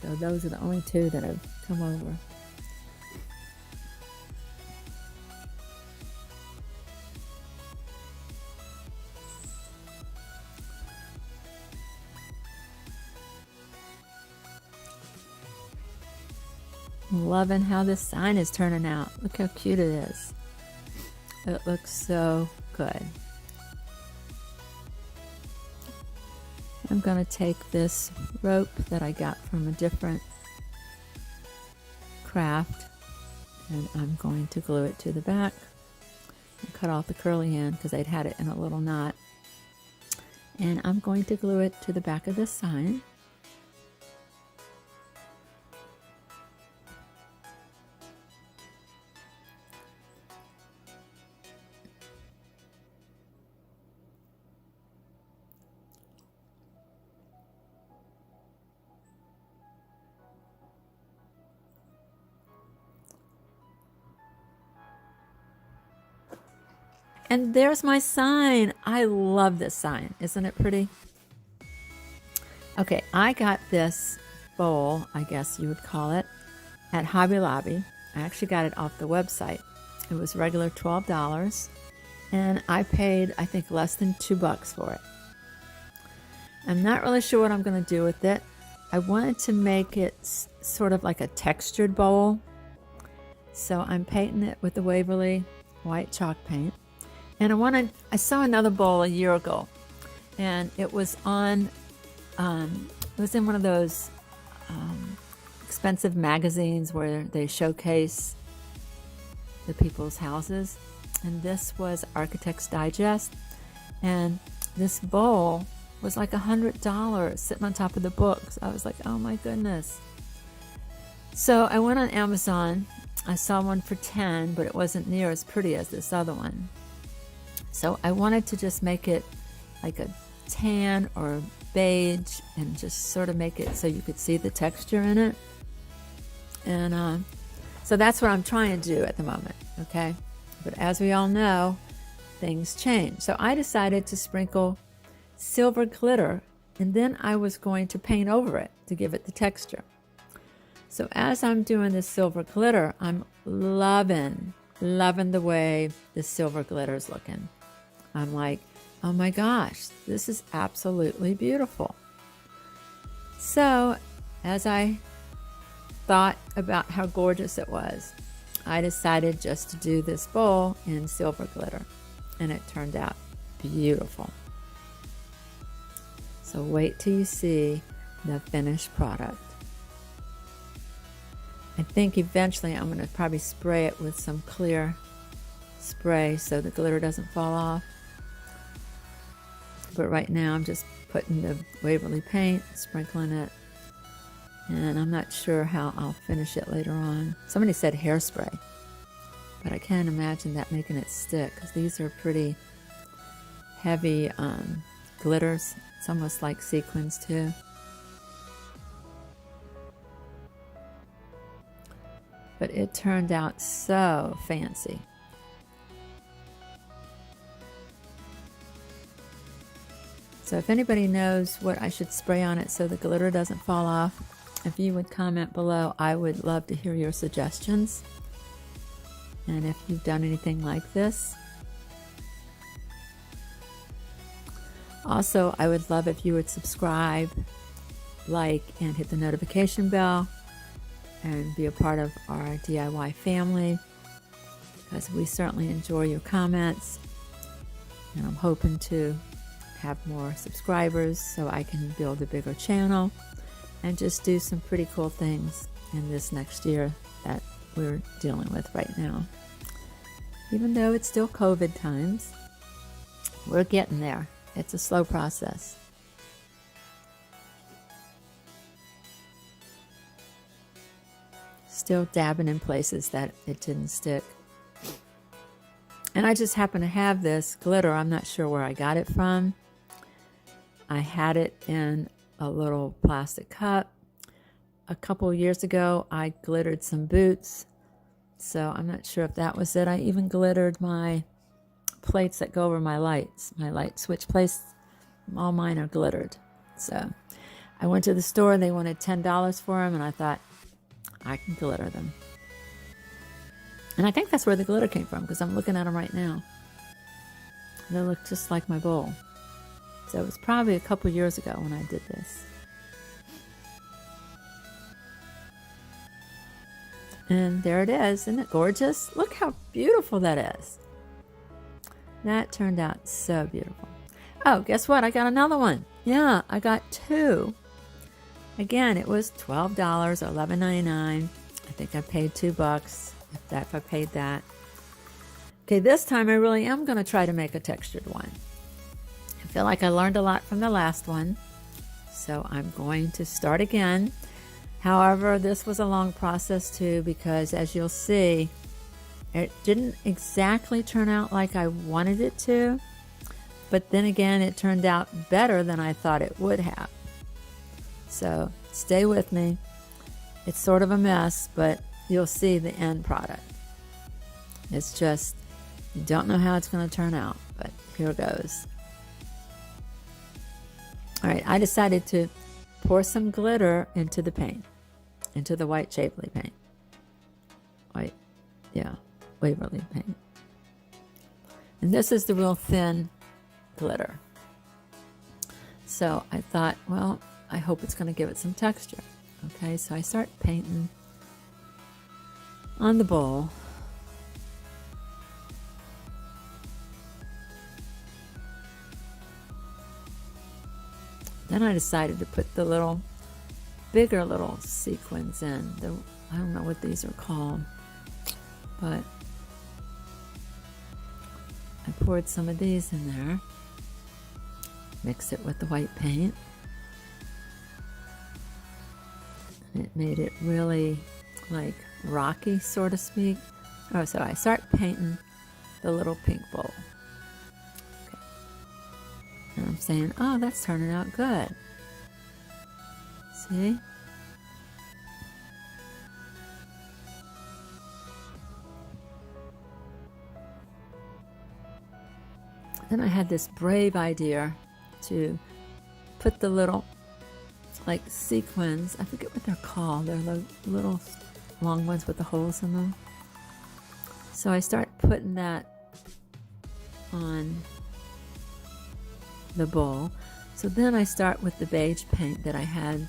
So those are the only 2 that have come over. Loving how this sign is turning out. Look how cute it is. It looks so good. I'm going to take this rope that I got from a different craft, and I'm going to glue it to the back and cut off the curly end because I'd had it in a little knot. And I'm going to glue it to the back of this sign. And there's my sign. I love this sign. Isn't it pretty? Okay, I got this bowl, I guess you would call it, at Hobby Lobby. I actually got it off the website. It was regular $12, and I paid, I think, less than $2 for it. I'm not really sure what I'm going to do with it. I wanted to make it sort of like a textured bowl, so I'm painting it with the Waverly white chalk paint. And I saw another bowl a year ago, and it was on, it was in one of those expensive magazines where they showcase the people's houses. And this was Architect's Digest, and this bowl was like $100 sitting on top of the books. I was like, oh my goodness. So I went on Amazon. I saw one for $10, but it wasn't near as pretty as this other one. So I wanted to just make it like a tan or beige and just sort of make it so you could see the texture in it. And so that's what I'm trying to do at the moment, okay? But as we all know, things change. So I decided to sprinkle silver glitter, and then I was going to paint over it to give it the texture. So as I'm doing the silver glitter, I'm loving the way the silver glitter is looking. I'm like, oh my gosh, this is absolutely beautiful. So as I thought about how gorgeous it was, I decided just to do this bowl in silver glitter, and it turned out beautiful. So wait till you see the finished product. I think eventually I'm going to probably spray it with some clear spray so the glitter doesn't fall off. But right now I'm just putting the Waverly paint, sprinkling it, and I'm not sure how I'll finish it later on. Somebody said hairspray, but I can't imagine that making it stick because these are pretty heavy glitters. It's almost like sequins too. But it turned out so fancy. So if anybody knows what I should spray on it so the glitter doesn't fall off, if you would comment below, I would love to hear your suggestions. And if you've done anything like this. Also, I would love if you would subscribe, like, and hit the notification bell, and be a part of our DIY family, because we certainly enjoy your comments, and I'm hoping to have more subscribers so I can build a bigger channel and just do some pretty cool things in this next year that we're dealing with right now. Even though it's still COVID times, we're getting there. It's a slow process. Still dabbing in places that it didn't stick. And I just happen to have this glitter. I'm not sure where I got it from. I had it in a little plastic cup. A couple years ago, I glittered some boots. So I'm not sure if that was it. I even glittered my plates that go over my lights. My light switch plates, all mine are glittered. So I went to the store. They wanted $10 for them. And I thought, I can glitter them. And I think that's where the glitter came from, because I'm looking at them right now. They look just like my bowl. So it was probably a couple years ago when I did this. And there it is. Isn't it gorgeous? Look how beautiful that is. That turned out so beautiful. Oh, guess what? I got another one. Yeah, I got two. Again, it was $12 or $11.99. I think I paid $2, if I paid that. Okay, this time I really am going to try to make a textured one. I feel like I learned a lot from the last one, so I'm going to start again. However, this was a long process too, because as you'll see, it didn't exactly turn out like I wanted it to, but then again, it turned out better than I thought it would have. So stay with me. It's sort of a mess, but you'll see the end product. It's just, you don't know how it's going to turn out, but here goes. All right, I decided to pour some glitter into the paint, into the white Waverly paint. Waverly paint. And this is the real thin glitter. So I thought, well, I hope it's going to give it some texture. Okay, so I start painting on the bowl. Then I decided to put the bigger little sequins in. I don't know what these are called, but I poured some of these in there. Mixed it with the white paint. And it made it really like rocky, so to speak. Oh, so I start painting the little pink bowl. I'm saying, oh, that's turning out good. See? Then I had this brave idea to put the little, like, sequins, I forget what they're called, they're the little long ones with the holes in them. So I start putting that on the bowl. So then I start with the beige paint that I had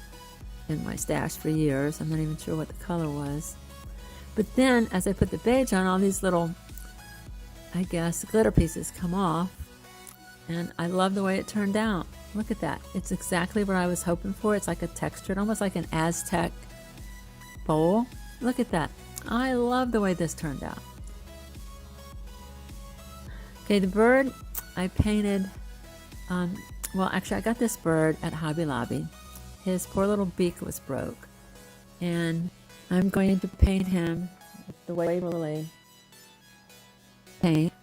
in my stash for years. I'm not even sure what the color was. But then as I put the beige on, all these little, I guess, glitter pieces come off. And I love the way it turned out. Look at that. It's exactly what I was hoping for. It's like a textured, almost like an Aztec bowl. Look at that. I love the way this turned out. Okay, the bird I painted, well, actually I got this bird at Hobby Lobby. His poor little beak was broke. And I'm going to paint him with the Waverly paint,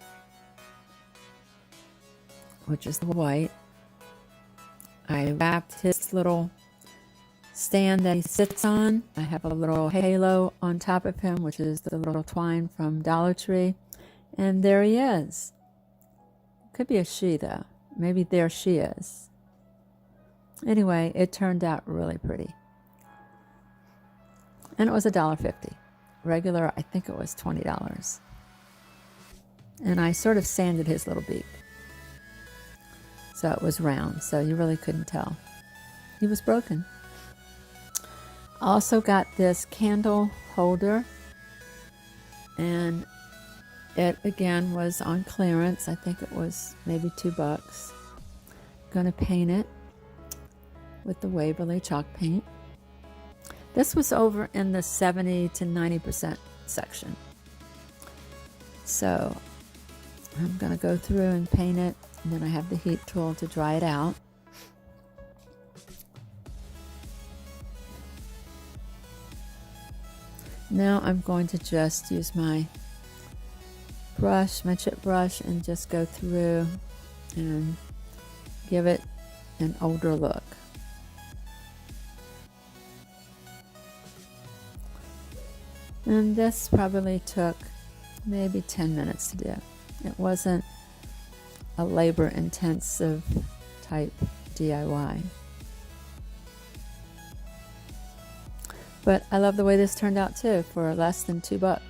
which is the white. I wrapped his little stand that he sits on. I have a little halo on top of him, which is the little twine from Dollar Tree. And there he is. Could be a she though. Maybe there she is. Anyway, it turned out really pretty. And it was $1.50. Regular, I think it was $20. And I sort of sanded his little beak. So it was round, so you really couldn't tell. He was broken. Also got this candle holder, and it again was on clearance. I think it was maybe $2. Gonna paint it with the Waverly chalk paint. This was over in the 70 to 90% section. So I'm gonna go through and paint it. And then I have the heat tool to dry it out. Now I'm going to just use my brush, my chip brush, and just go through and give it an older look. And this probably took maybe 10 minutes to do. It wasn't a labor-intensive type DIY. But I love the way this turned out too, for less than $2.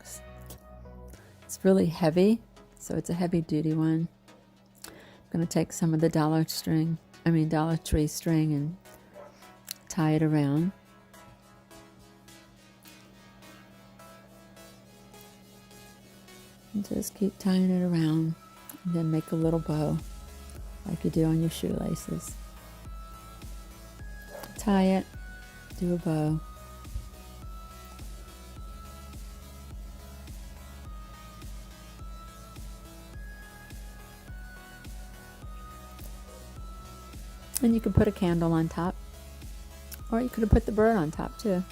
It's really heavy, so it's a heavy-duty one. I'm going to take some of the Dollar Tree string and tie it around. And just keep tying it around. And then make a little bow like you do on your shoelaces. Tie it, do a bow. And you can put a candle on top, or you could have put the bird on top too.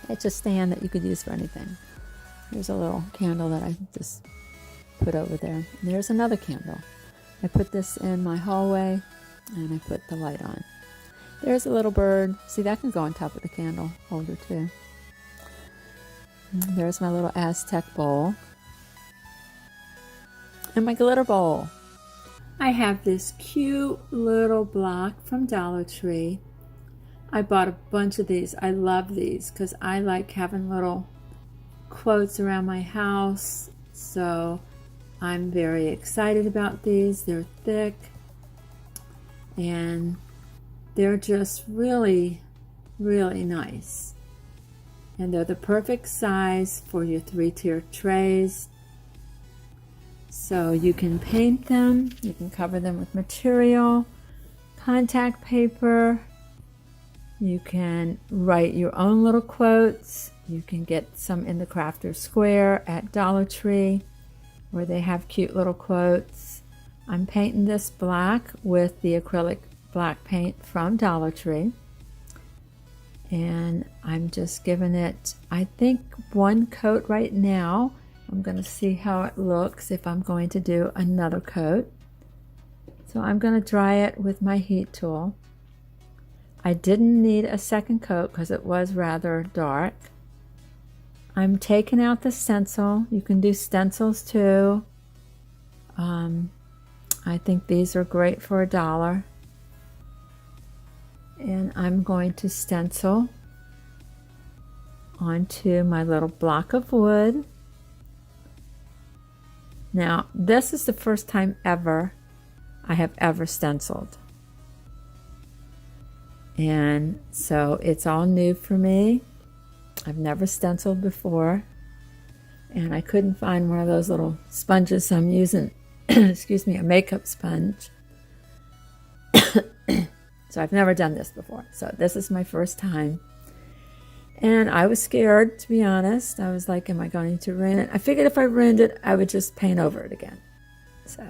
It's a stand that you could use for anything. There's a little candle that I just put over there. And there's another candle. I put this in my hallway and I put the light on. There's a little bird. See, that can go on top of the candle holder too. And there's my little Aztec bowl. And my glitter bowl. I have this cute little block from Dollar Tree. I bought a bunch of these. I love these because I like having little quotes around my house. So I'm very excited about these. They're thick and they're just really, really nice. And they're the perfect size for your 3-tier trays. So you can paint them, you can cover them with material, contact paper, you can write your own little quotes. You can get some in the Crafter Square at Dollar Tree, where they have cute little quotes. I'm painting this black with the acrylic black paint from Dollar Tree. And I'm just giving it, I think, one coat right now. I'm going to see how it looks if I'm going to do another coat. So So I'm going to dry it with my heat tool. I didn't need a second coat because it was rather dark. I'm taking out the stencil. You can do stencils too. I think these are great for $1. And I'm going to stencil onto my little block of wood. Now, this is the first time ever I have ever stenciled. And so it's all new for me. I've never stenciled before. And I couldn't find one of those little sponges, so I'm using, excuse me, a makeup sponge. So I've never done this before. So this is my first time. And I was scared, to be honest. I was like, am I going to ruin it? I figured if I ruined it, I would just paint over it again. So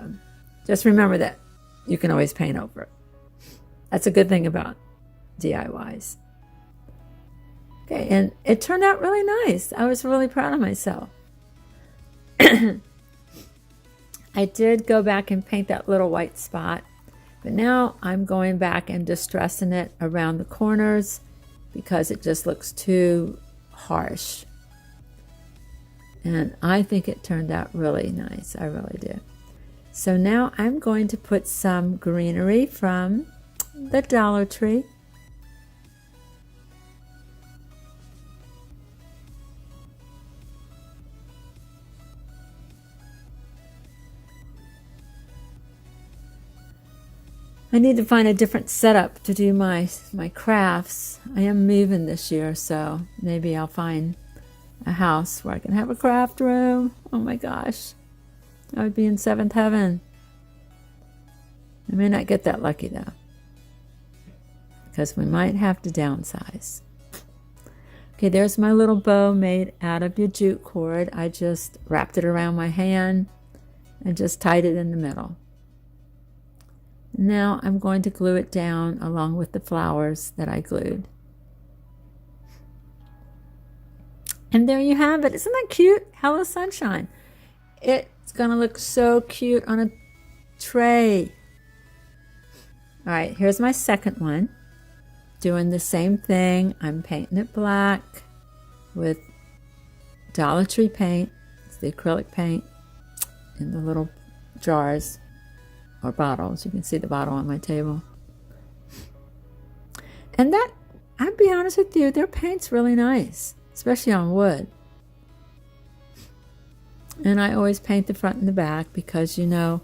just remember that you can always paint over it. That's a good thing about DIYs. Okay, and it turned out really nice. I was really proud of myself. I did go back and paint that little white spot, but now I'm going back and distressing it around the corners because it just looks too harsh. And I think it turned out really nice. I really do. So now I'm going to put some greenery from the Dollar Tree. I need to find a different setup to do my crafts. I am moving this year, so maybe I'll find a house where I can have a craft room. Oh my gosh, I would be in seventh heaven. I may not get that lucky though, because we might have to downsize. Okay, there's my little bow made out of your jute cord. I just wrapped it around my hand and just tied it in the middle. Now I'm going to glue it down along with the flowers that I glued. And there you have it. Isn't that cute? Hello Sunshine. It's going to look so cute on a tray. All right, here's my second one. Doing the same thing. I'm painting it black with Dollar Tree paint. It's the acrylic paint in the little jars. Or bottles. You can see the bottle on my table. And that, I'll be honest with you, their paint's really nice, especially on wood. And I always paint the front and the back because, you know,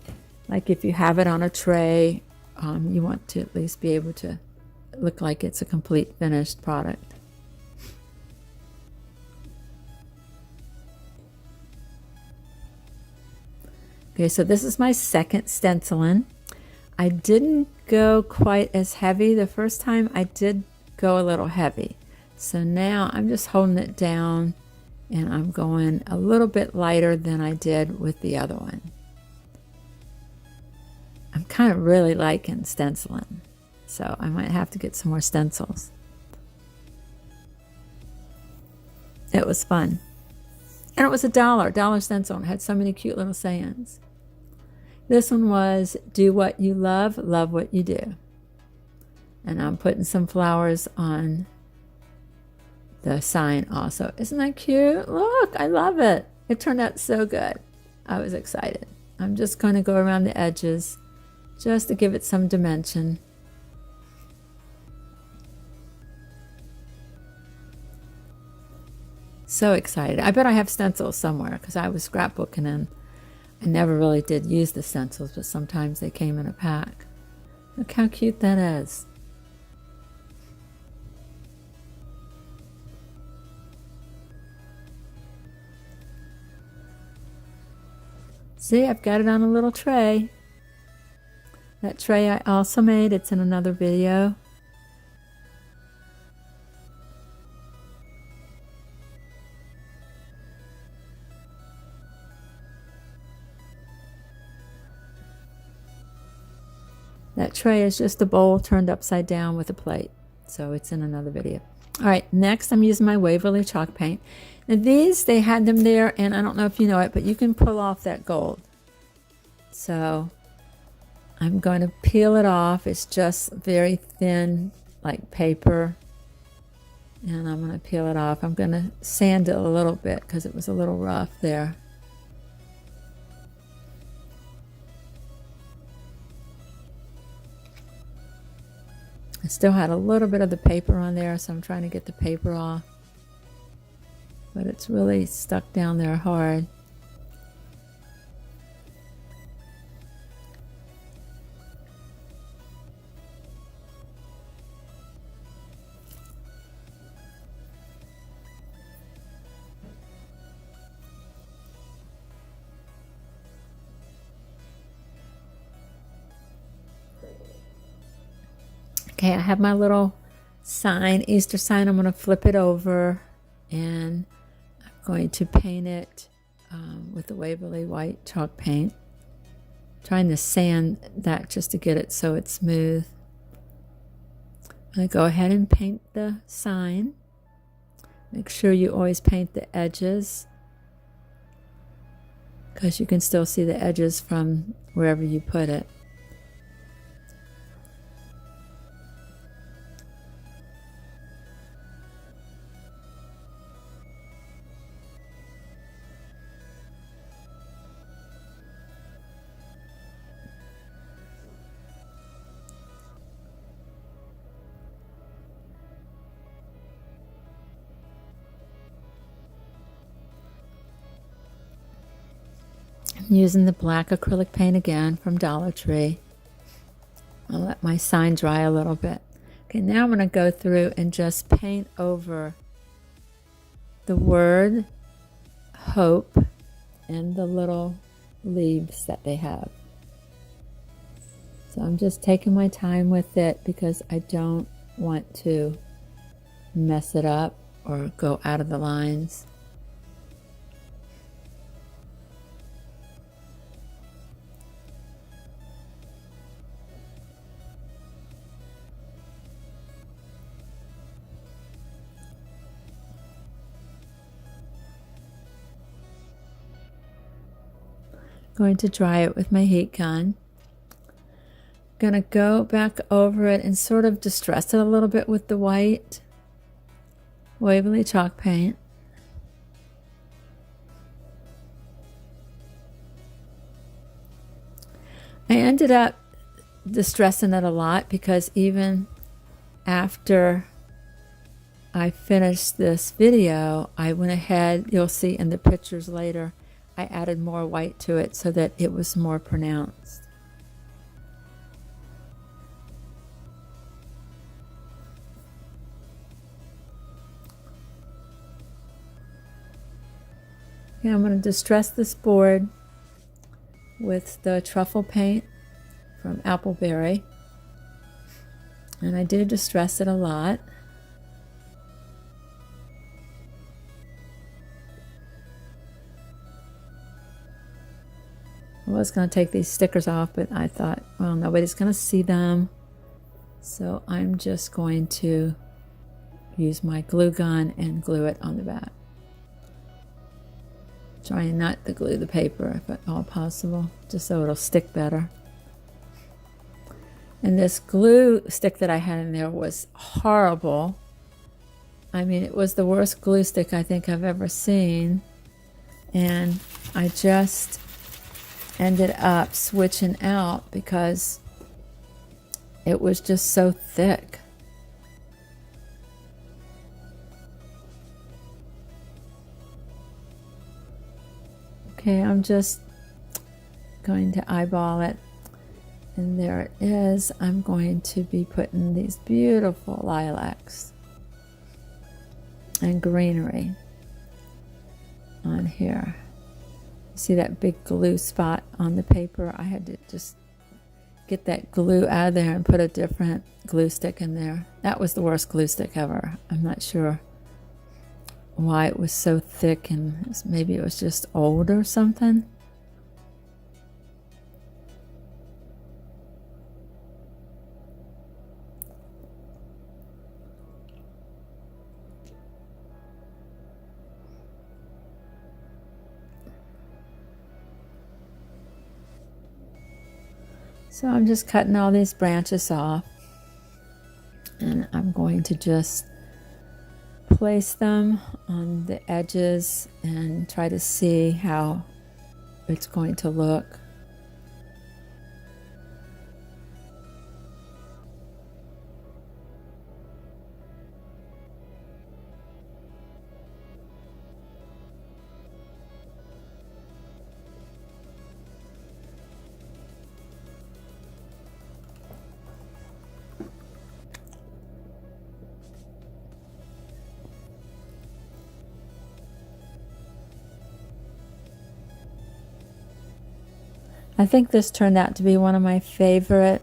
like if you have it on a tray, you want to at least be able to look like it's a complete finished product. Okay, so this is my second stenciling. I didn't go quite as heavy. The first time I did go a little heavy. So now I'm just holding it down and I'm going a little bit lighter than I did with the other one. I'm kind of really liking stenciling, so I might have to get some more stencils. It was fun. And it was $1 stencil, and it had so many cute little sayings. This one was, do what you love what you do. And I'm putting some flowers on the sign also. Isn't that cute? Look, I love it. It turned out so good. I was excited. I'm just going to go around the edges just to give it some dimension. So excited. I bet I have stencils somewhere because I was scrapbooking and I never really did use the stencils, but sometimes they came in a pack. Look how cute that is. See, I've got it on a little tray. That tray I also made. It's in another video. That tray is just a bowl turned upside down with a plate. So it's in another video. All right, next I'm using my Waverly chalk paint. Now these, they had them there, and I don't know if you know it, but you can pull off that gold. So I'm going to peel it off. It's just very thin, like paper. And I'm going to peel it off. I'm going to sand it a little bit because it was a little rough there. I still had a little bit of the paper on there, so I'm trying to get the paper off. But it's really stuck down there hard. Okay, I have my little sign, Easter sign. I'm going to flip it over and I'm going to paint it with the Waverly white chalk paint. Trying to sand that just to get it so it's smooth. I'm going to go ahead and paint the sign. Make sure you always paint the edges because you can still see the edges from wherever you put it. I'm using the black acrylic paint again from Dollar Tree. I'll let my sign dry a little bit. Okay, now I'm going to go through and just paint over the word hope and the little leaves that they have. So I'm just taking my time with it because I don't want to mess it up or go out of the lines. Going to dry it with my heat gun. Going to go back over it and sort of distress it a little bit with the white Waverly chalk paint. I ended up distressing it a lot because even after I finished this video, I went ahead, you'll see in the pictures later, I added more white to it so that it was more pronounced. Okay, I'm going to distress this board with the truffle paint from Appleberry. And I do distress it a lot. I was going to take these stickers off, but I thought, well, nobody's going to see them. So I'm just going to use my glue gun and glue it on the back. Trying not to glue the paper if at all possible, just so it'll stick better. And this glue stick that I had in there was horrible. I mean, it was the worst glue stick I think I've ever seen. And I just ended up switching out because it was just so thick. Okay, I'm just going to eyeball it. And there it is. I'm going to be putting these beautiful lilacs and greenery on here. See that big glue spot on the paper? I had to just get that glue out of there and put a different glue stick in there. That was the worst glue stick ever. I'm not sure why it was so thick, and maybe it was just old or something. So I'm just cutting all these branches off, and I'm going to just place them on the edges and try to see how it's going to look. I think this turned out to be one of my favorite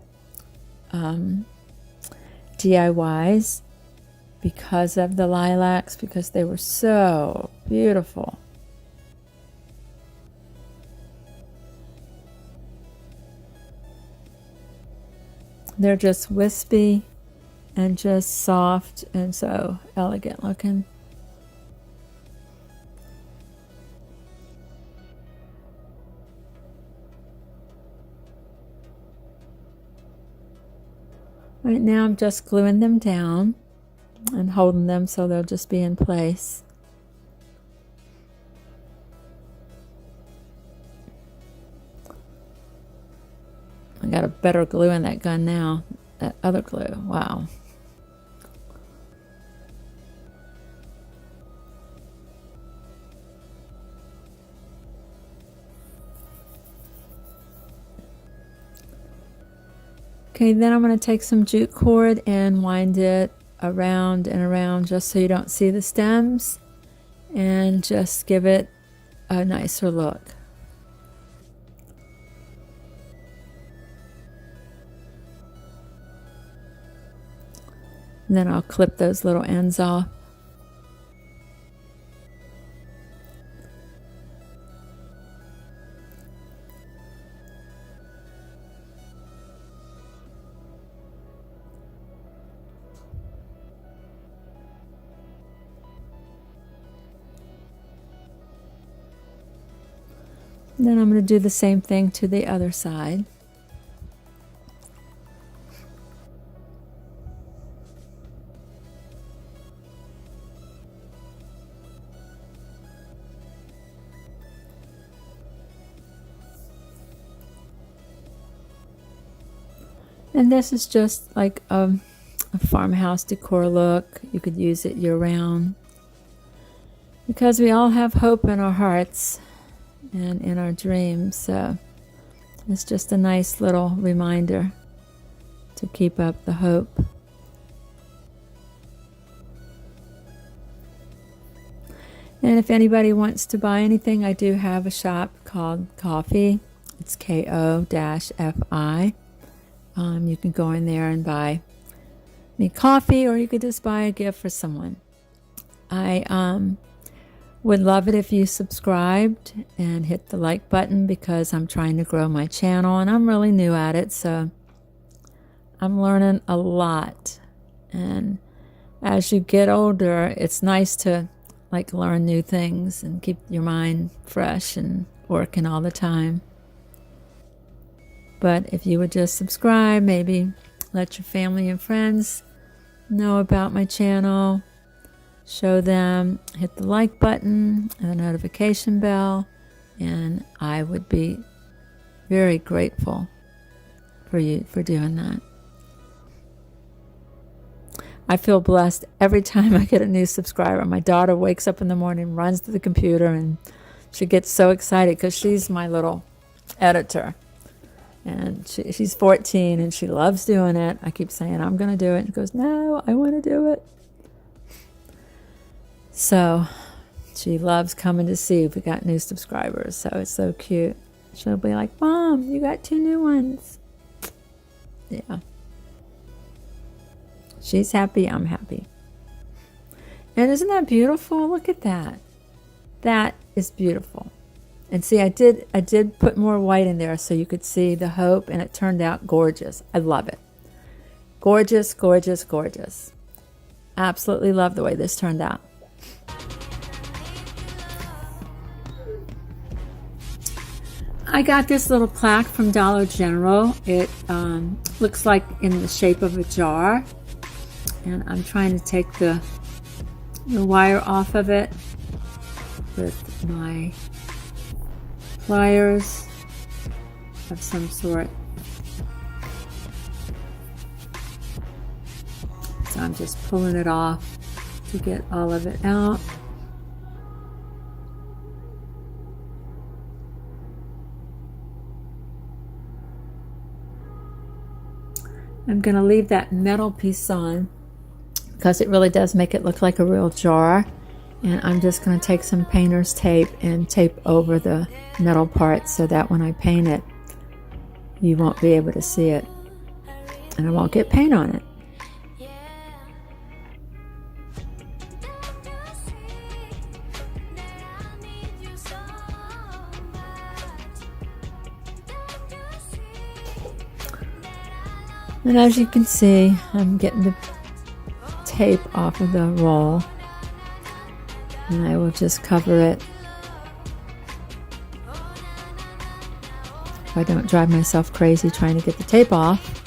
DIYs because of the lilacs, because they were so beautiful. They're just wispy and just soft and so elegant looking. Right now I'm just gluing them down and holding them so they'll just be in place. I got a better glue in that gun now. That other glue, wow. Okay, then I'm going to take some jute cord and wind it around and around just so you don't see the stems, and just give it a nicer look. And then I'll clip those little ends off. Then I'm going to do the same thing to the other side. And this is just like a farmhouse decor look. You could use it year-round, because we all have hope in our hearts and in our dreams. So it's just a nice little reminder to keep up the hope. And if anybody wants to buy anything, I do have a shop called Ko-fi. It's Ko-fi. You can go in there and buy me coffee, or you could just buy a gift for someone. I would love it if you subscribed and hit the like button, because I'm trying to grow my channel and I'm really new at it, so I'm learning a lot. And as you get older, it's nice to like learn new things and keep your mind fresh and working all the time. But if you would just subscribe, maybe let your family and friends know about my channel, show them, hit the like button and the notification bell, and I would be very grateful for you for doing that. I feel blessed every time I get a new subscriber. My daughter wakes up in the morning, runs to the computer, and she gets so excited because she's my little editor. And she's 14 and she loves doing it. I keep saying, I'm going to do it. And she goes, no, I want to do it. So she loves coming to see if we got new subscribers. So it's so cute. She'll be like, Mom, you got 2 new ones. Yeah. She's happy, I'm happy. And isn't that beautiful? Look at that. That is beautiful. And see, I did put more white in there so you could see the hope, and it turned out gorgeous. I love it. Gorgeous, gorgeous, gorgeous. Absolutely love the way this turned out. I got this little plaque from Dollar General. It looks like in the shape of a jar, and I'm trying to take the wire off of it with my pliers of some sort. So I'm just pulling it off to get all of it out. I'm going to leave that metal piece on because it really does make it look like a real jar. And I'm just going to take some painter's tape and tape over the metal part so that when I paint it, you won't be able to see it. And I won't get paint on it. And as you can see, I'm getting the tape off of the roll, and I will just cover it if I don't drive myself crazy trying to get the tape off.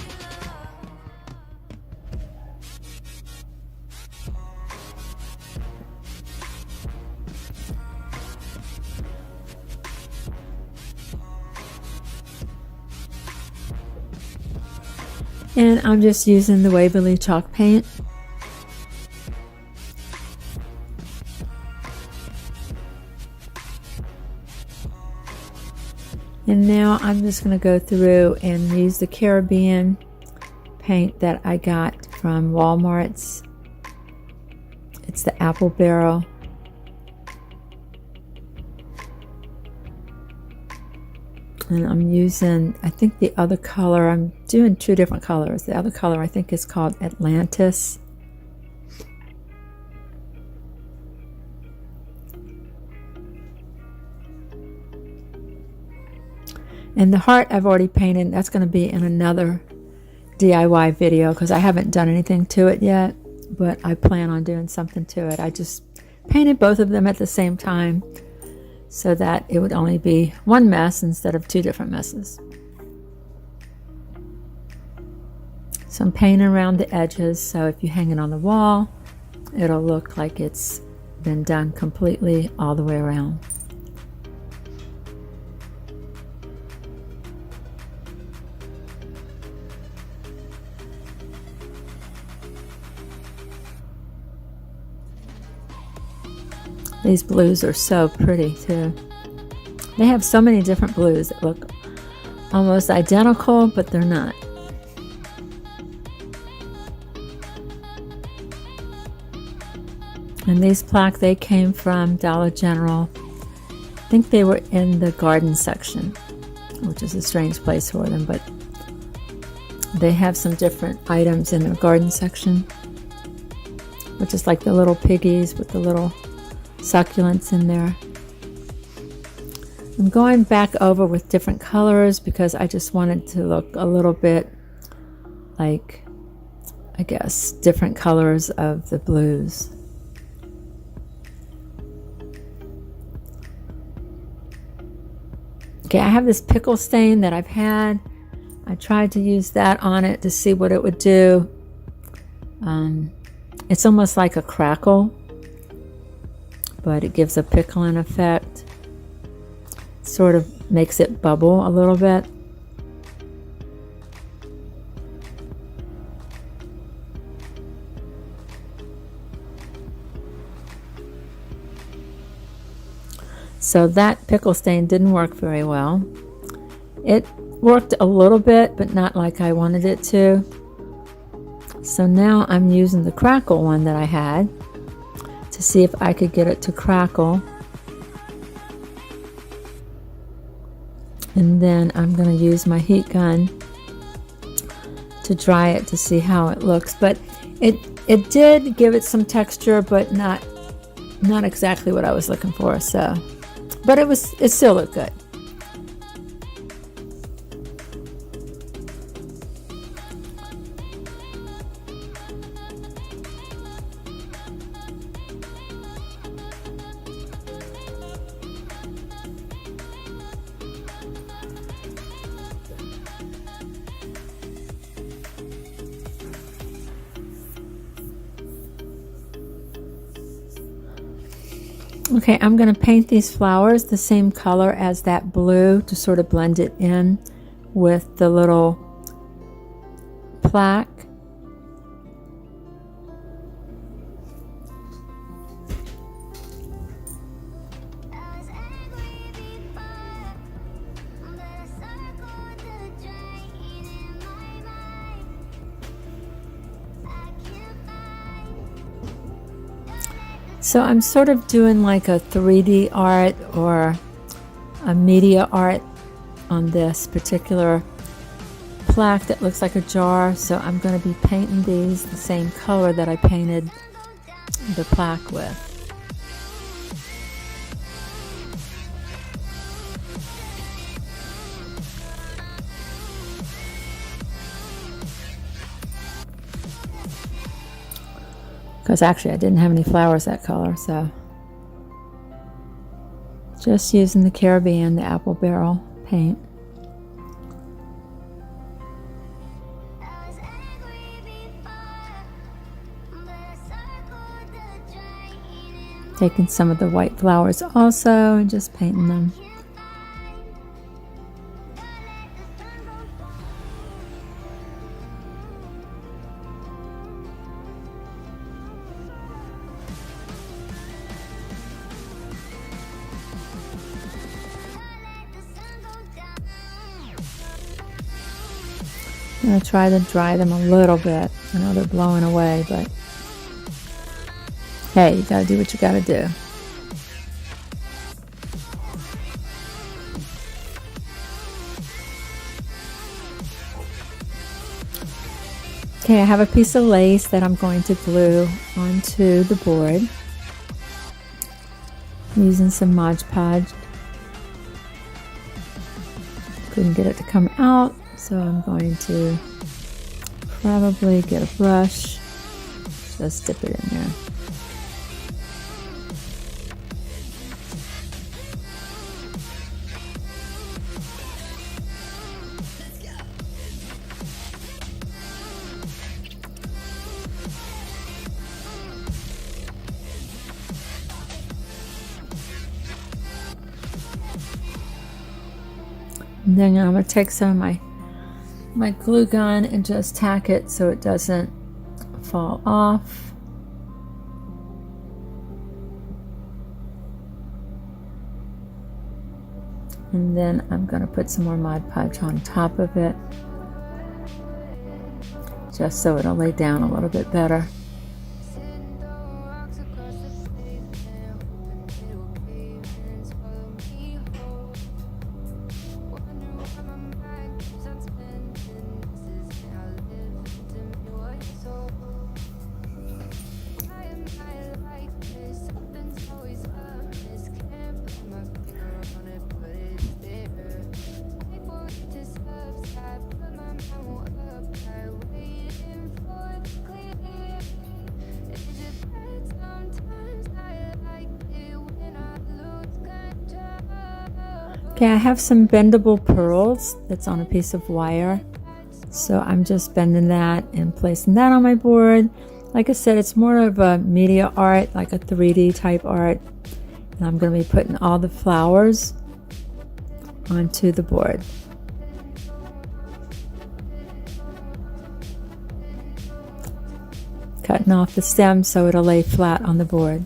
And I'm just using the Waverly chalk paint. And now I'm just going to go through and use the Caribbean paint that I got from Walmart's. It's the apple barrel. And I'm using, I think the other color, I'm doing two different colors. The other color I think is called Atlantis. And the heart I've already painted. That's going to be in another DIY video because I haven't done anything to it yet. But I plan on doing something to it. I just painted both of them at the same time, so that it would only be one mess instead of two different messes. So I'm painting around the edges, so if you hang it on the wall, it'll look like it's been done completely all the way around. These blues are so pretty too. They have so many different blues that look almost identical, but they're not. And these plaques, they came from Dollar General. I think they were in the garden section, which is a strange place for them, but they have some different items in their garden section, which is like the little piggies with the little succulents in there. I'm going back over with different colors because I just wanted to look a little bit like, I guess, different colors of the blues. Okay, I have this pickle stain that I've had. I tried to use that on it to see what it would do. It's almost like a crackle, but it gives a pickling effect. Sort of makes it bubble a little bit. So that pickle stain didn't work very well. It worked a little bit, but not like I wanted it to. So now I'm using the crackle one that I had to see if I could get it to crackle. And then I'm going to use my heat gun to dry it to see how it looks. But it did give it some texture, but not exactly what I was looking for. So, but it still looked good. Okay, I'm going to paint these flowers the same color as that blue to sort of blend it in with the little plaque. So I'm sort of doing like a 3D art or a media art on this particular plaque that looks like a jar. So I'm going to be painting these the same color that I painted the plaque with. Because actually I didn't have any flowers that color, so just using the Caribbean, the apple barrel paint. Taking some of the white flowers also and just painting them. I'm going to try to dry them a little bit. I know they're blowing away, but hey, you got to do what you got to do. Okay, I have a piece of lace that I'm going to glue onto the board. I'm using some Mod Podge. Couldn't get it to come out. So I'm going to probably get a brush, just dip it in there. And then I'm going to take some of my glue gun and just tack it so it doesn't fall off. And then I'm going to put some more Mod Podge on top of it, just so it'll lay down a little bit better. Okay, I have some bendable pearls that's on a piece of wire. So I'm just bending that and placing that on my board. Like I said, it's more of a media art, like a 3D type art. And I'm going to be putting all the flowers onto the board. Cutting off the stem so it'll lay flat on the board.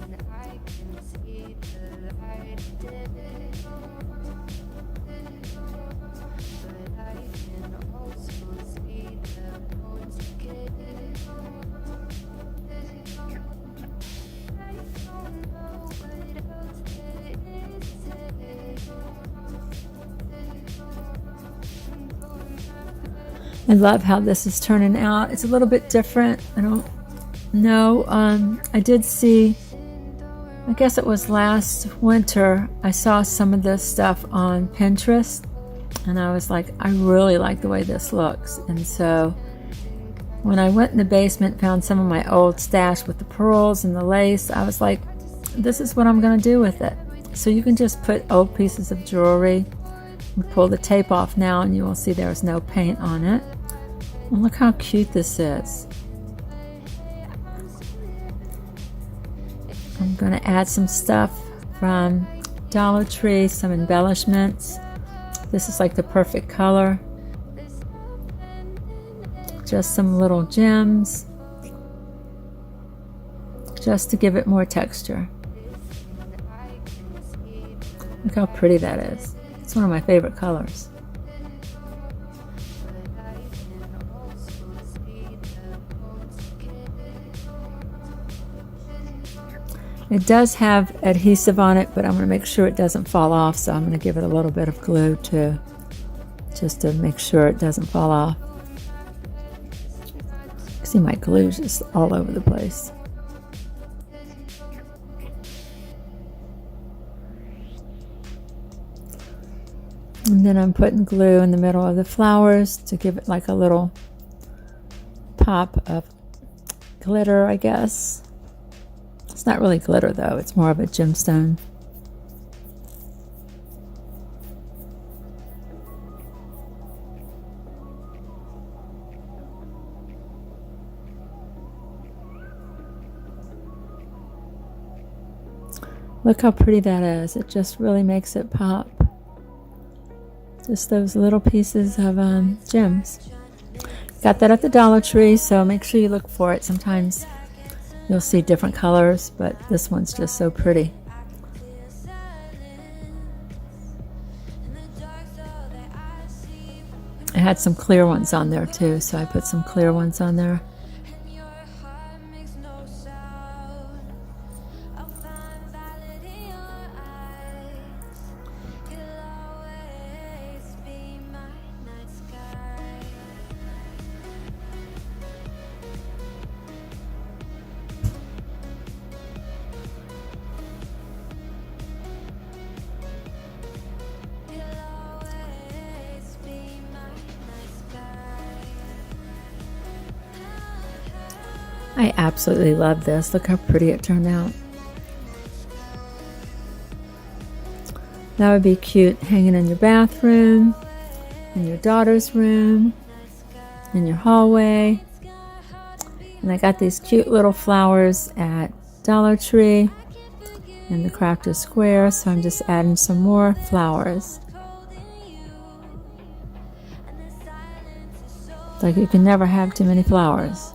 I love how this is turning out. It's a little bit different. I don't know. I did see, I guess it was last winter, I saw some of this stuff on Pinterest and I was like, I really like the way this looks. And so when I went in the basement, found some of my old stash with the pearls and the lace, I was like, this is what I'm going to do with it. So you can just put old pieces of jewelry and pull the tape off now and you will see there's no paint on it. And look how cute this is. I'm going to add some stuff from Dollar Tree, some embellishments. This is like the perfect color. Just some little gems, just to give it more texture. Look how pretty that is. It's one of my favorite colors. It does have adhesive on it, but I'm going to make sure it doesn't fall off, so I'm going to give it a little bit of glue too, just to make sure it doesn't fall off. See, my glue is just all over the place. And then I'm putting glue in the middle of the flowers to give it like a little pop of glitter, I guess. It's not really glitter though, it's more of a gemstone. Look how pretty that is. It just really makes it pop. Just those little pieces of gems. Got that at the Dollar Tree, so make sure you look for it. Sometimes you'll see different colors, but this one's just so pretty. I had some clear ones on there too, so I put some clear ones on there. I absolutely love this. Look how pretty it turned out. That would be cute hanging in your bathroom, in your daughter's room, in your hallway. And I got these cute little flowers at Dollar Tree in the crafted square, so I'm just adding some more flowers. It's like you can never have too many flowers.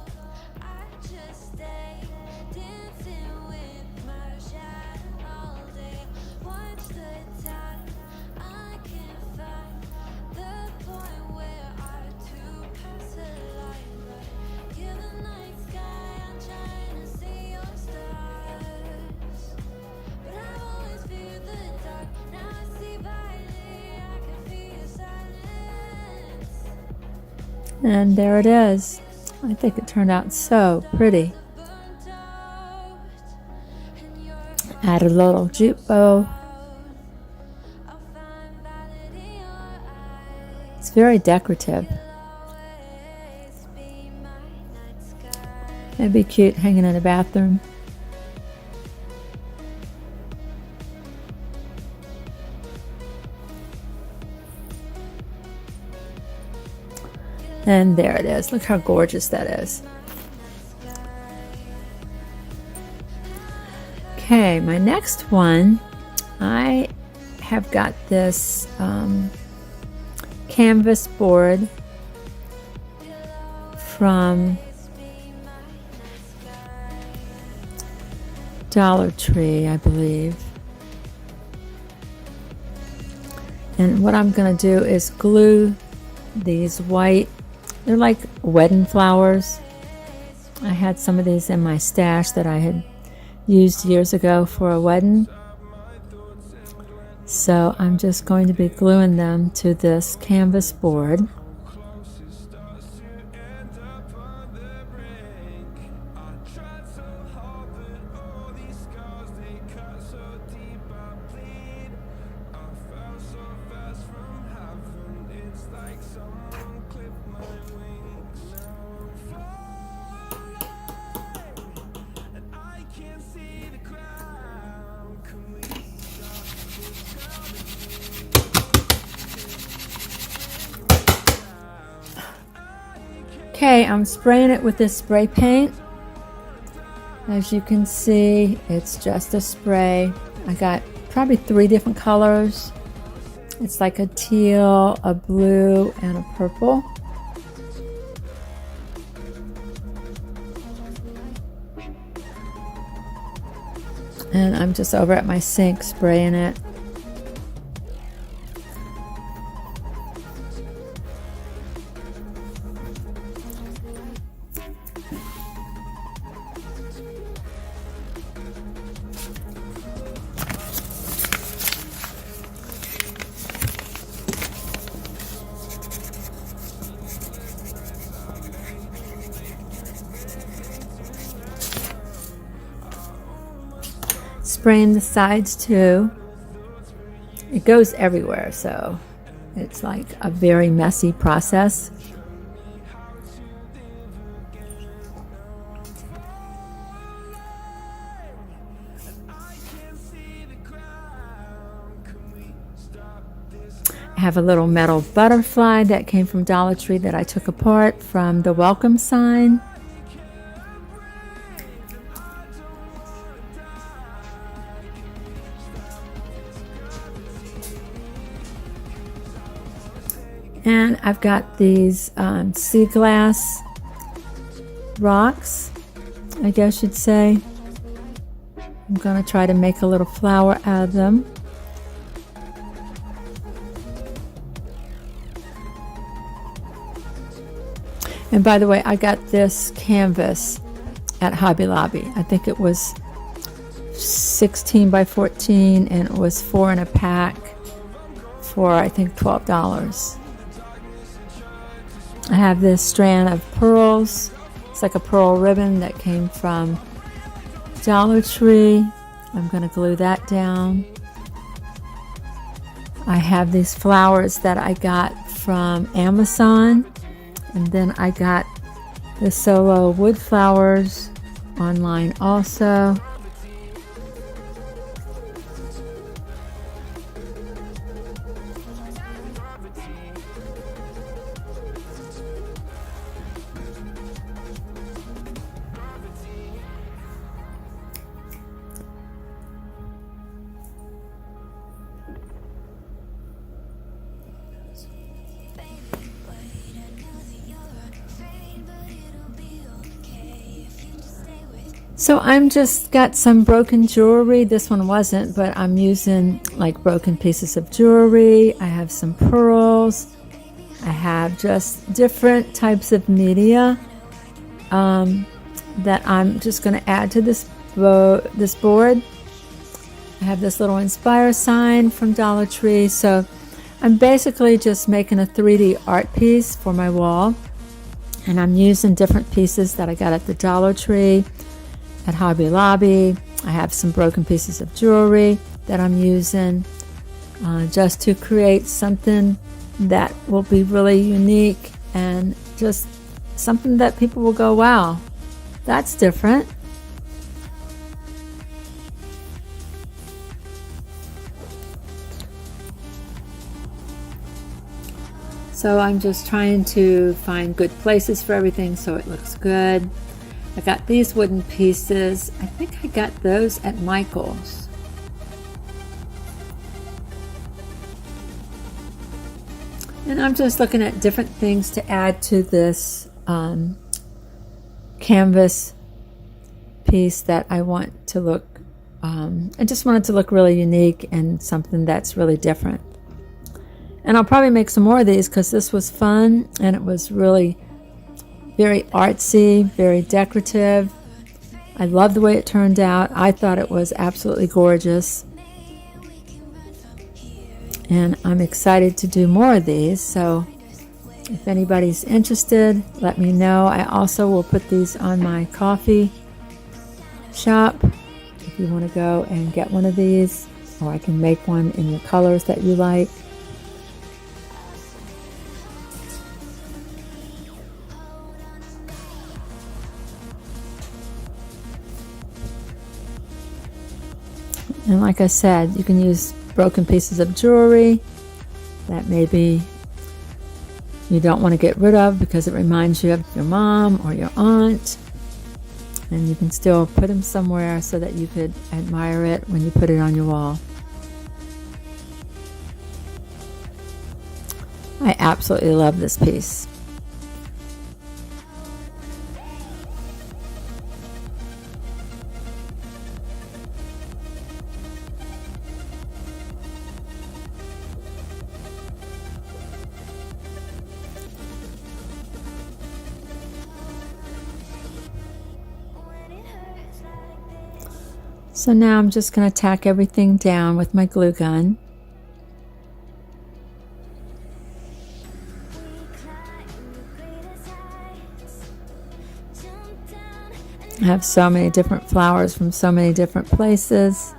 And there it is. I think it turned out so pretty. Add a little jute bow. It's very decorative. It'd be cute hanging in a bathroom. And there it is. Look how gorgeous that is. Okay, my next one, I have got this canvas board from Dollar Tree, I believe. And what I'm going to do is glue these white, they're like wedding flowers. I had some of these in my stash that I had used years ago for a wedding. So I'm just going to be gluing them to this canvas board. Okay, I'm spraying it with this spray paint. As you can see, it's just a spray. I got probably 3 different colors. It's like a teal, a blue, and a purple. And I'm just over at my sink spraying it. Spraying the sides too. It goes everywhere, so it's like a very messy process. I have a little metal butterfly that came from Dollar Tree that I took apart from the welcome sign. And I've got these sea glass rocks, I guess you'd say. I'm going to try to make a little flower out of them. And by the way, I got this canvas at Hobby Lobby. I think it was 16 by 14 and it was 4 in a pack for I think $12. I have this strand of pearls. It's like a pearl ribbon that came from Dollar Tree. I'm going to glue that down. I have these flowers that I got from Amazon. And then I got the solo wood flowers online also. So I'm just got some broken jewelry. This one wasn't, but I'm using like broken pieces of jewelry. I have some pearls. I have just different types of media that I'm just going to add to this board. I have this little Inspire sign from Dollar Tree. So I'm basically just making a 3D art piece for my wall. And I'm using different pieces that I got at the Dollar Tree, at Hobby Lobby. I have some broken pieces of jewelry that I'm using just to create something that will be really unique and just something that people will go, wow, that's different. So I'm just trying to find good places for everything so it looks good. I got these wooden pieces. I think I got those at Michael's. And I'm just looking at different things to add to this canvas piece that I want to look, I just want it to look really unique and something that's really different. And I'll probably make some more of these because this was fun and it was really very artsy, very decorative. I love the way it turned out. I thought it was absolutely gorgeous. And I'm excited to do more of these. So if anybody's interested, let me know. I also will put these on my coffee shop if you want to go and get one of these, or I can make one in the colors that you like. And like I said, you can use broken pieces of jewelry that maybe you don't want to get rid of because it reminds you of your mom or your aunt. And you can still put them somewhere so that you could admire it when you put it on your wall. I absolutely love this piece. So now I'm just going to tack everything down with my glue gun. I have so many different flowers from so many different places,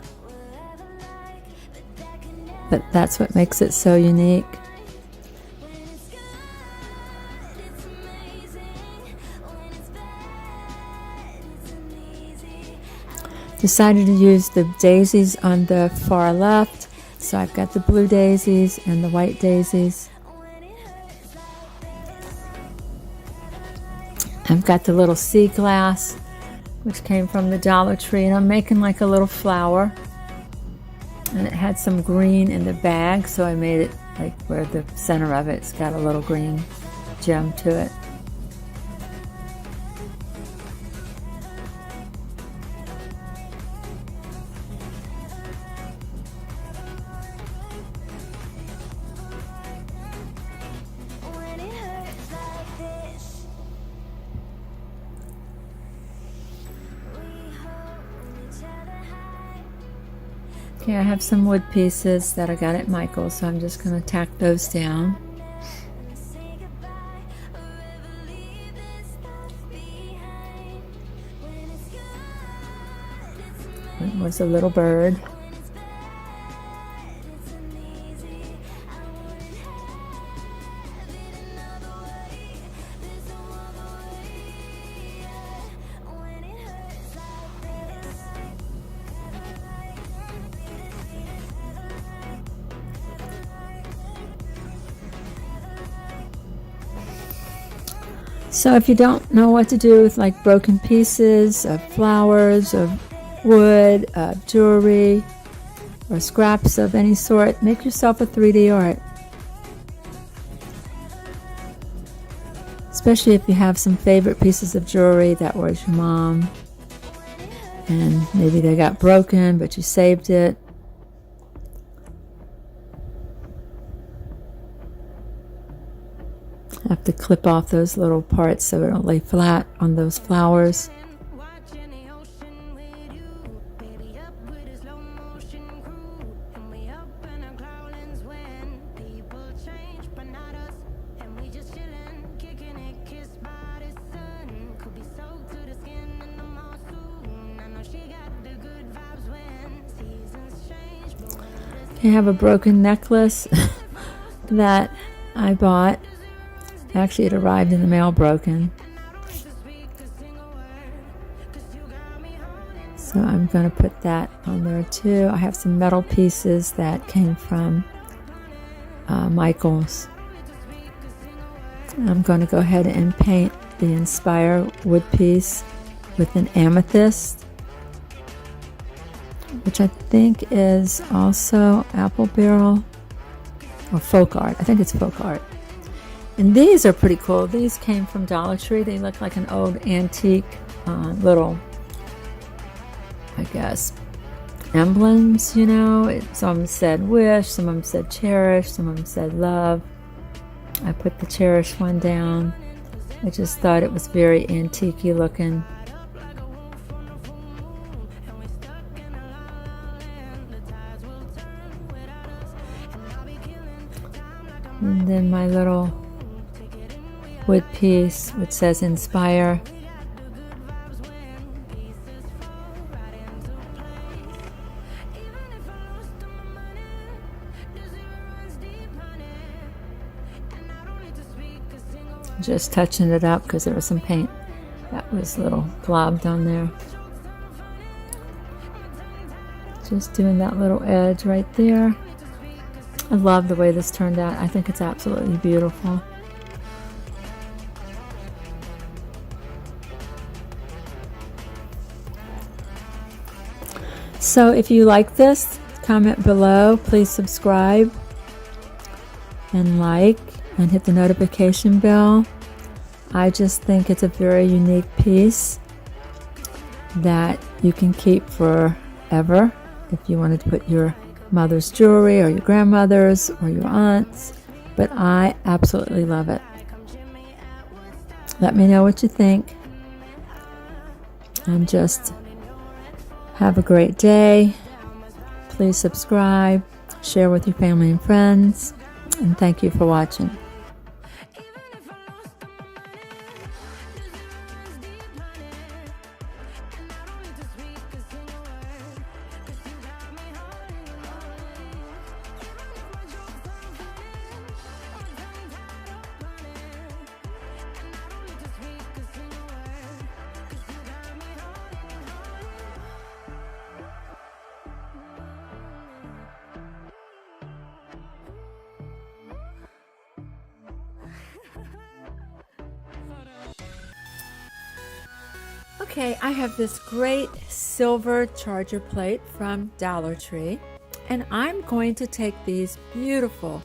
but that's what makes it so unique. Decided to use the daisies on the far left, so I've got the blue daisies and the white daisies. I've got the little sea glass, which came from the Dollar Tree, and I'm making like a little flower, and it had some green in the bag, so I made it like where the center of it's got a little green gem to it. Okay, I have some wood pieces that I got at Michael's, so I'm just going to tack those down. It was a little bird. So if you don't know what to do with like broken pieces of flowers, of wood, of jewelry, or scraps of any sort, make yourself a 3D art. Especially if you have some favorite pieces of jewelry that was your mom, and maybe they got broken, but you saved it. I have to clip off those little parts so it'll lay flat on those flowers. I have a broken necklace that I bought. Actually, it arrived in the mail broken. So I'm going to put that on there too. I have some metal pieces that came from Michael's. I'm going to go ahead and paint the Inspire wood piece with an amethyst, which I think is also apple barrel or folk art. I think it's folk art. And these are pretty cool. These came from Dollar Tree. They look like an old antique little, I guess, emblems, you know. Some of them said wish, some of them said cherish, some of them said love. I put the cherish one down. I just thought it was very antique-y looking. And then my little wood piece which says Inspire. Just touching it up because there was some paint that was a little globbed on there. Just doing that little edge right there. I love the way this turned out. I think it's absolutely beautiful. So if you like this, comment below. Please subscribe and like. and hit the notification bell. I just think it's a very unique piece that you can keep forever if you wanted to put your mother's jewelry or your grandmother's or your aunt's, but I absolutely love it. Let me know what you think, and just have a great day. Please subscribe, share with your family and friends, and thank you for watching. Okay, I have this great silver charger plate from Dollar Tree, and I'm going to take these beautiful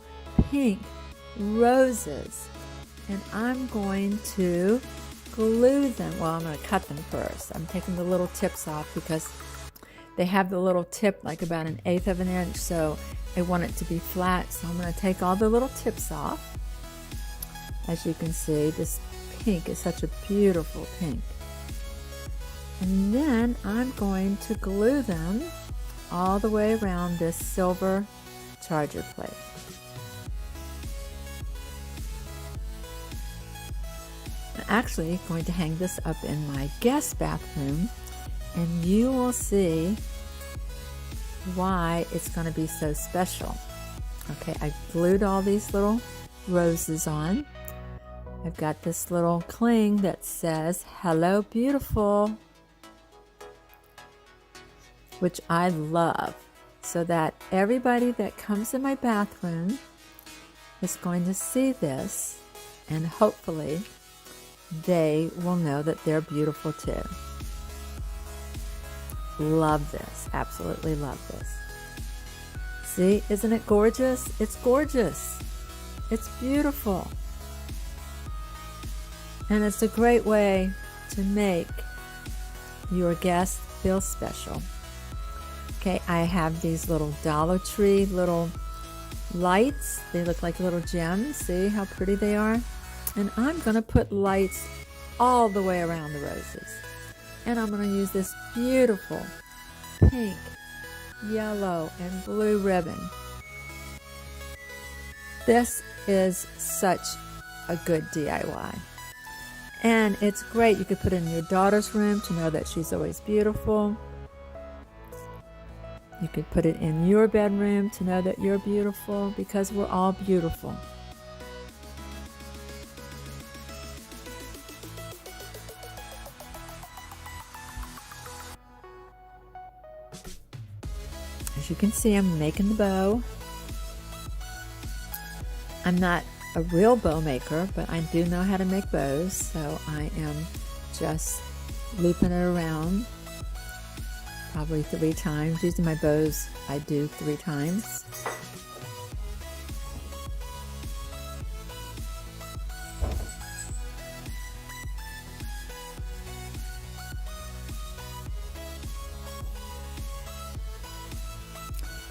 pink roses and I'm going to glue them. Well, I'm going to cut them first. I'm taking the little tips off because they have the little tip like about 1/8 of an inch, so I want it to be flat. So I'm going to take all the little tips off. As you can see, this pink is such a beautiful pink. And then I'm going to glue them all the way around this silver charger plate. I'm actually going to hang this up in my guest bathroom, and you will see why it's going to be so special. Okay, I glued all these little roses on. I've got this little cling that says, "Hello, beautiful," which I love, so that everybody that comes in my bathroom is going to see this, and hopefully they will know that they're beautiful too. Love this, absolutely love this. See, isn't it gorgeous? It's gorgeous. It's beautiful. And it's a great way to make your guests feel special. Okay, I have these little Dollar Tree little lights. They look like little gems. See how pretty they are? And I'm going to put lights all the way around the roses. And I'm going to use this beautiful pink, yellow, and blue ribbon. This is such a good DIY. And it's great. You could put it in your daughter's room to know that she's always beautiful. You could put it in your bedroom to know that you're beautiful, because we're all beautiful. As you can see, I'm making the bow. I'm not a real bow maker, but I do know how to make bows, so I am just looping it around probably 3 times. Using my bows, I do 3 times.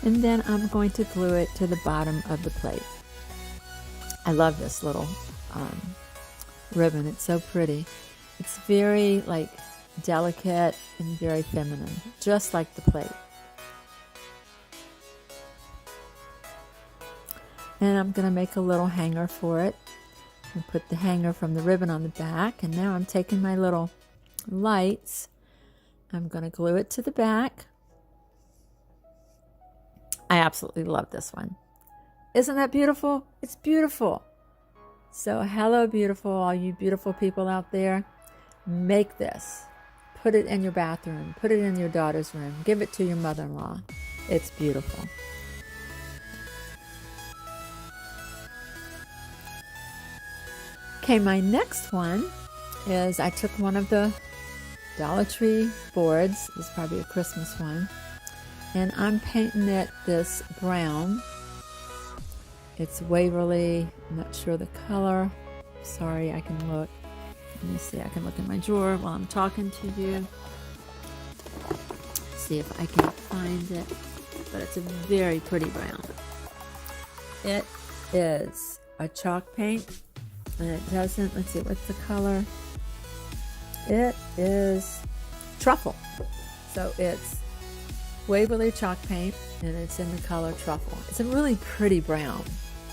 And then I'm going to glue it to the bottom of the plate. I love this little ribbon. It's so pretty. It's very like delicate and very feminine, just like the plate. And I'm going to make a little hanger for it and put the hanger from the ribbon on the back. And now I'm taking my little lights. I'm going to glue it to the back. I absolutely love this one. Isn't that beautiful? It's beautiful. So hello, beautiful, all you beautiful people out there. Make this. Put it in your bathroom. Put it in your daughter's room. Give it to your mother-in-law. It's beautiful. Okay, my next one is I took one of the Dollar Tree boards. It's probably a Christmas one. And I'm painting it this brown. It's Waverly. I'm not sure the color. Sorry, I can look. Let me see. I can look in my drawer while I'm talking to you. See if I can find it. But it's a very pretty brown. It is a chalk paint. And it doesn't, let's see, what's the color? It is truffle. So it's Waverly chalk paint, and it's in the color truffle. It's a really pretty brown.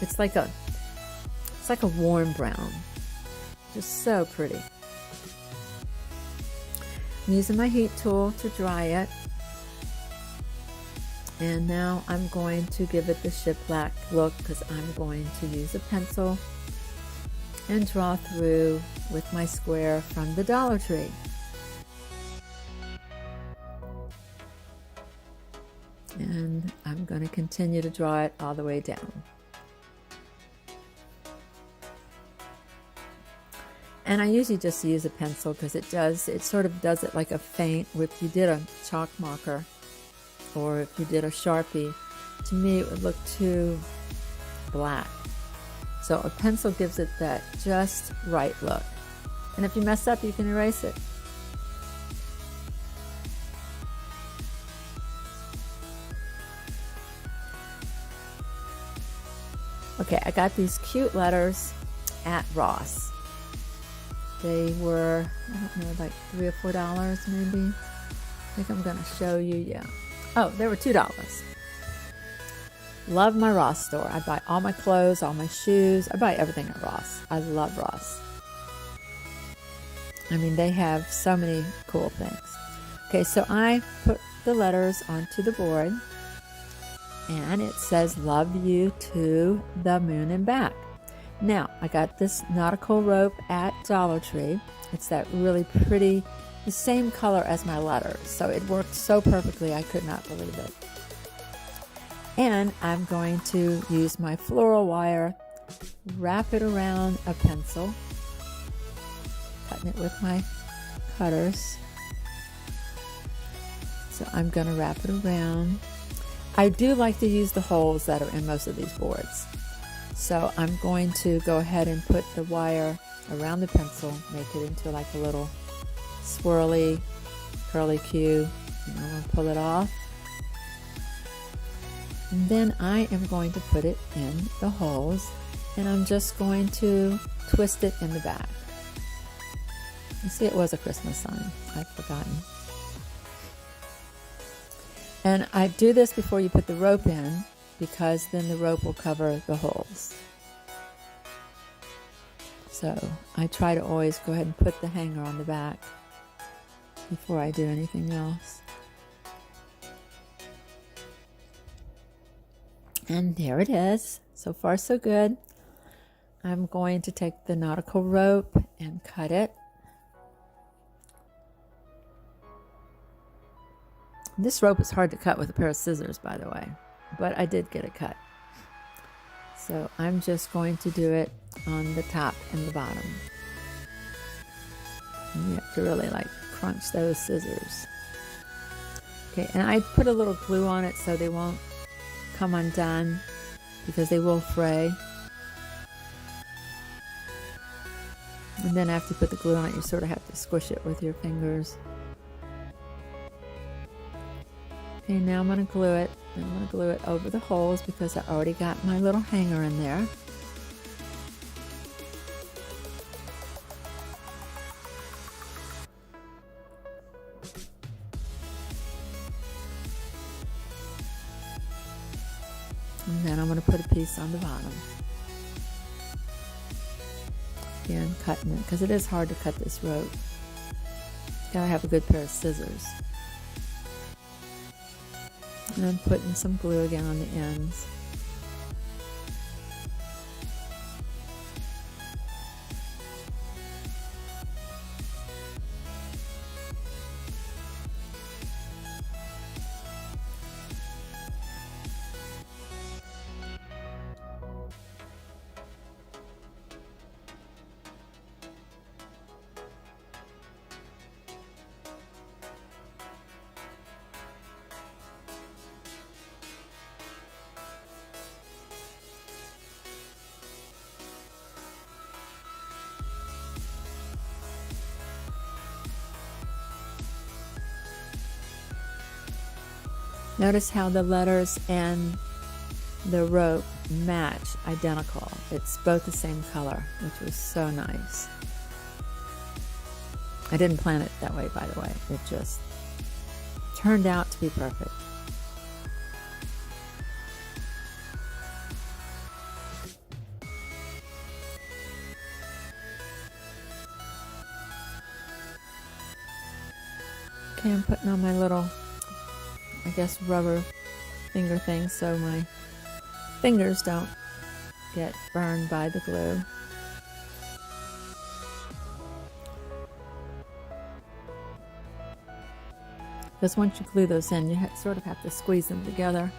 It's like a warm brown. Just so pretty. I'm using my heat tool to dry it. And now I'm going to give it the shiplap look because I'm going to use a pencil and draw through with my square from the Dollar Tree. And I'm going to continue to draw it all the way down. And I usually just use a pencil because it sort of does it like a faint. If you did a chalk marker or if you did a Sharpie, to me it would look too black. So a pencil gives it that just right look. And if you mess up, you can erase it. Okay, I got these cute letters at Ross. They were, I don't know, like $3 or $4 maybe. I think I'm going to show you, yeah. Oh, they were $2. Love my Ross store. I buy all my clothes, all my shoes. I buy everything at Ross. I love Ross. I mean, they have so many cool things. Okay, so I put the letters onto the board. And it says, love you to the moon and back. Now, I got this nautical rope at Dollar Tree. It's that really pretty, the same color as my letters. So it worked so perfectly, I could not believe it. And I'm going to use my floral wire, wrap it around a pencil, cutting it with my cutters. So I'm going to wrap it around. I do like to use the holes that are in most of these boards. So I'm going to go ahead and put the wire around the pencil, make it into like a little swirly, curly Q. And I'm going to pull it off. And then I am going to put it in the holes, and I'm just going to twist it in the back. You see, it was a Christmas sign. I'd forgotten. And I do this before you put the rope in, because then the rope will cover the holes. So I try to always go ahead and put the hanger on the back before I do anything else. And there it is. So far, so good. I'm going to take the nautical rope and cut it. This rope is hard to cut with a pair of scissors, by the way, but I did get it cut. So I'm just going to do it on the top and the bottom. And you have to really like crunch those scissors. Okay, and I put a little glue on it so they won't come undone, because they will fray. And then after you put the glue on it, you sort of have to squish it with your fingers. Okay, now I'm going to glue it. I'm going to glue it over the holes because I already got my little hanger in there. And then I'm going to put a piece on the bottom. Again, cutting it because it is hard to cut this rope. Gotta have a good pair of scissors. And I'm putting some glue again on the ends. Notice how the letters and the rope match identical. It's both the same color, which was so nice. I didn't plan it that way, by the way. It just turned out to be perfect. Okay, I'm putting on my little, I guess, rubber finger thing so my fingers don't get burned by the glue. Because once you glue those in, you sort of have to squeeze them together.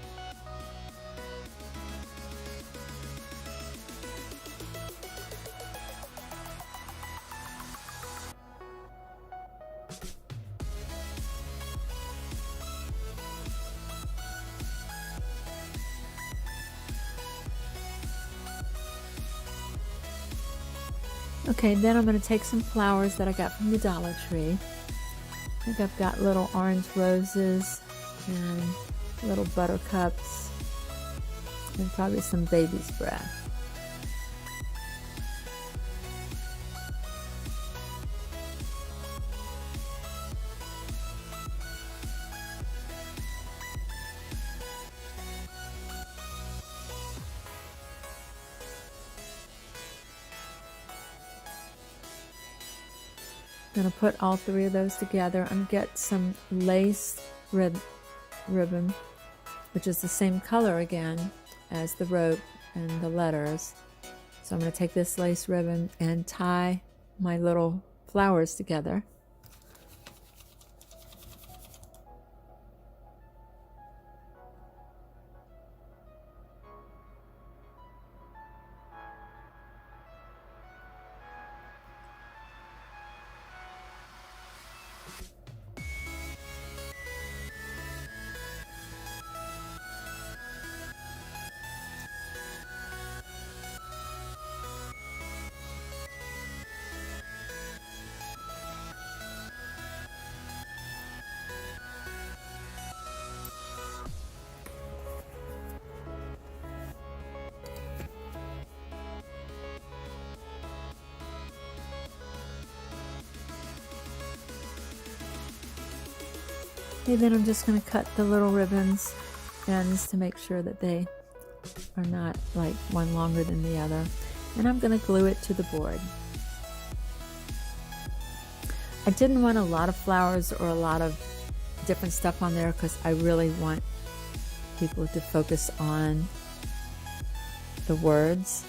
Okay, then I'm going to take some flowers that I got from the Dollar Tree. I think I've got little orange roses and little buttercups and probably some baby's breath. I'm going to put all three of those together and get some lace ribbon, which is the same color again as the rope and the letters. So I'm going to take this lace ribbon and tie my little flowers together. Okay, then I'm just going to cut the little ribbons ends to make sure that they are not like one longer than the other. And I'm going to glue it to the board. I didn't want a lot of flowers or a lot of different stuff on there because I really want people to focus on the words.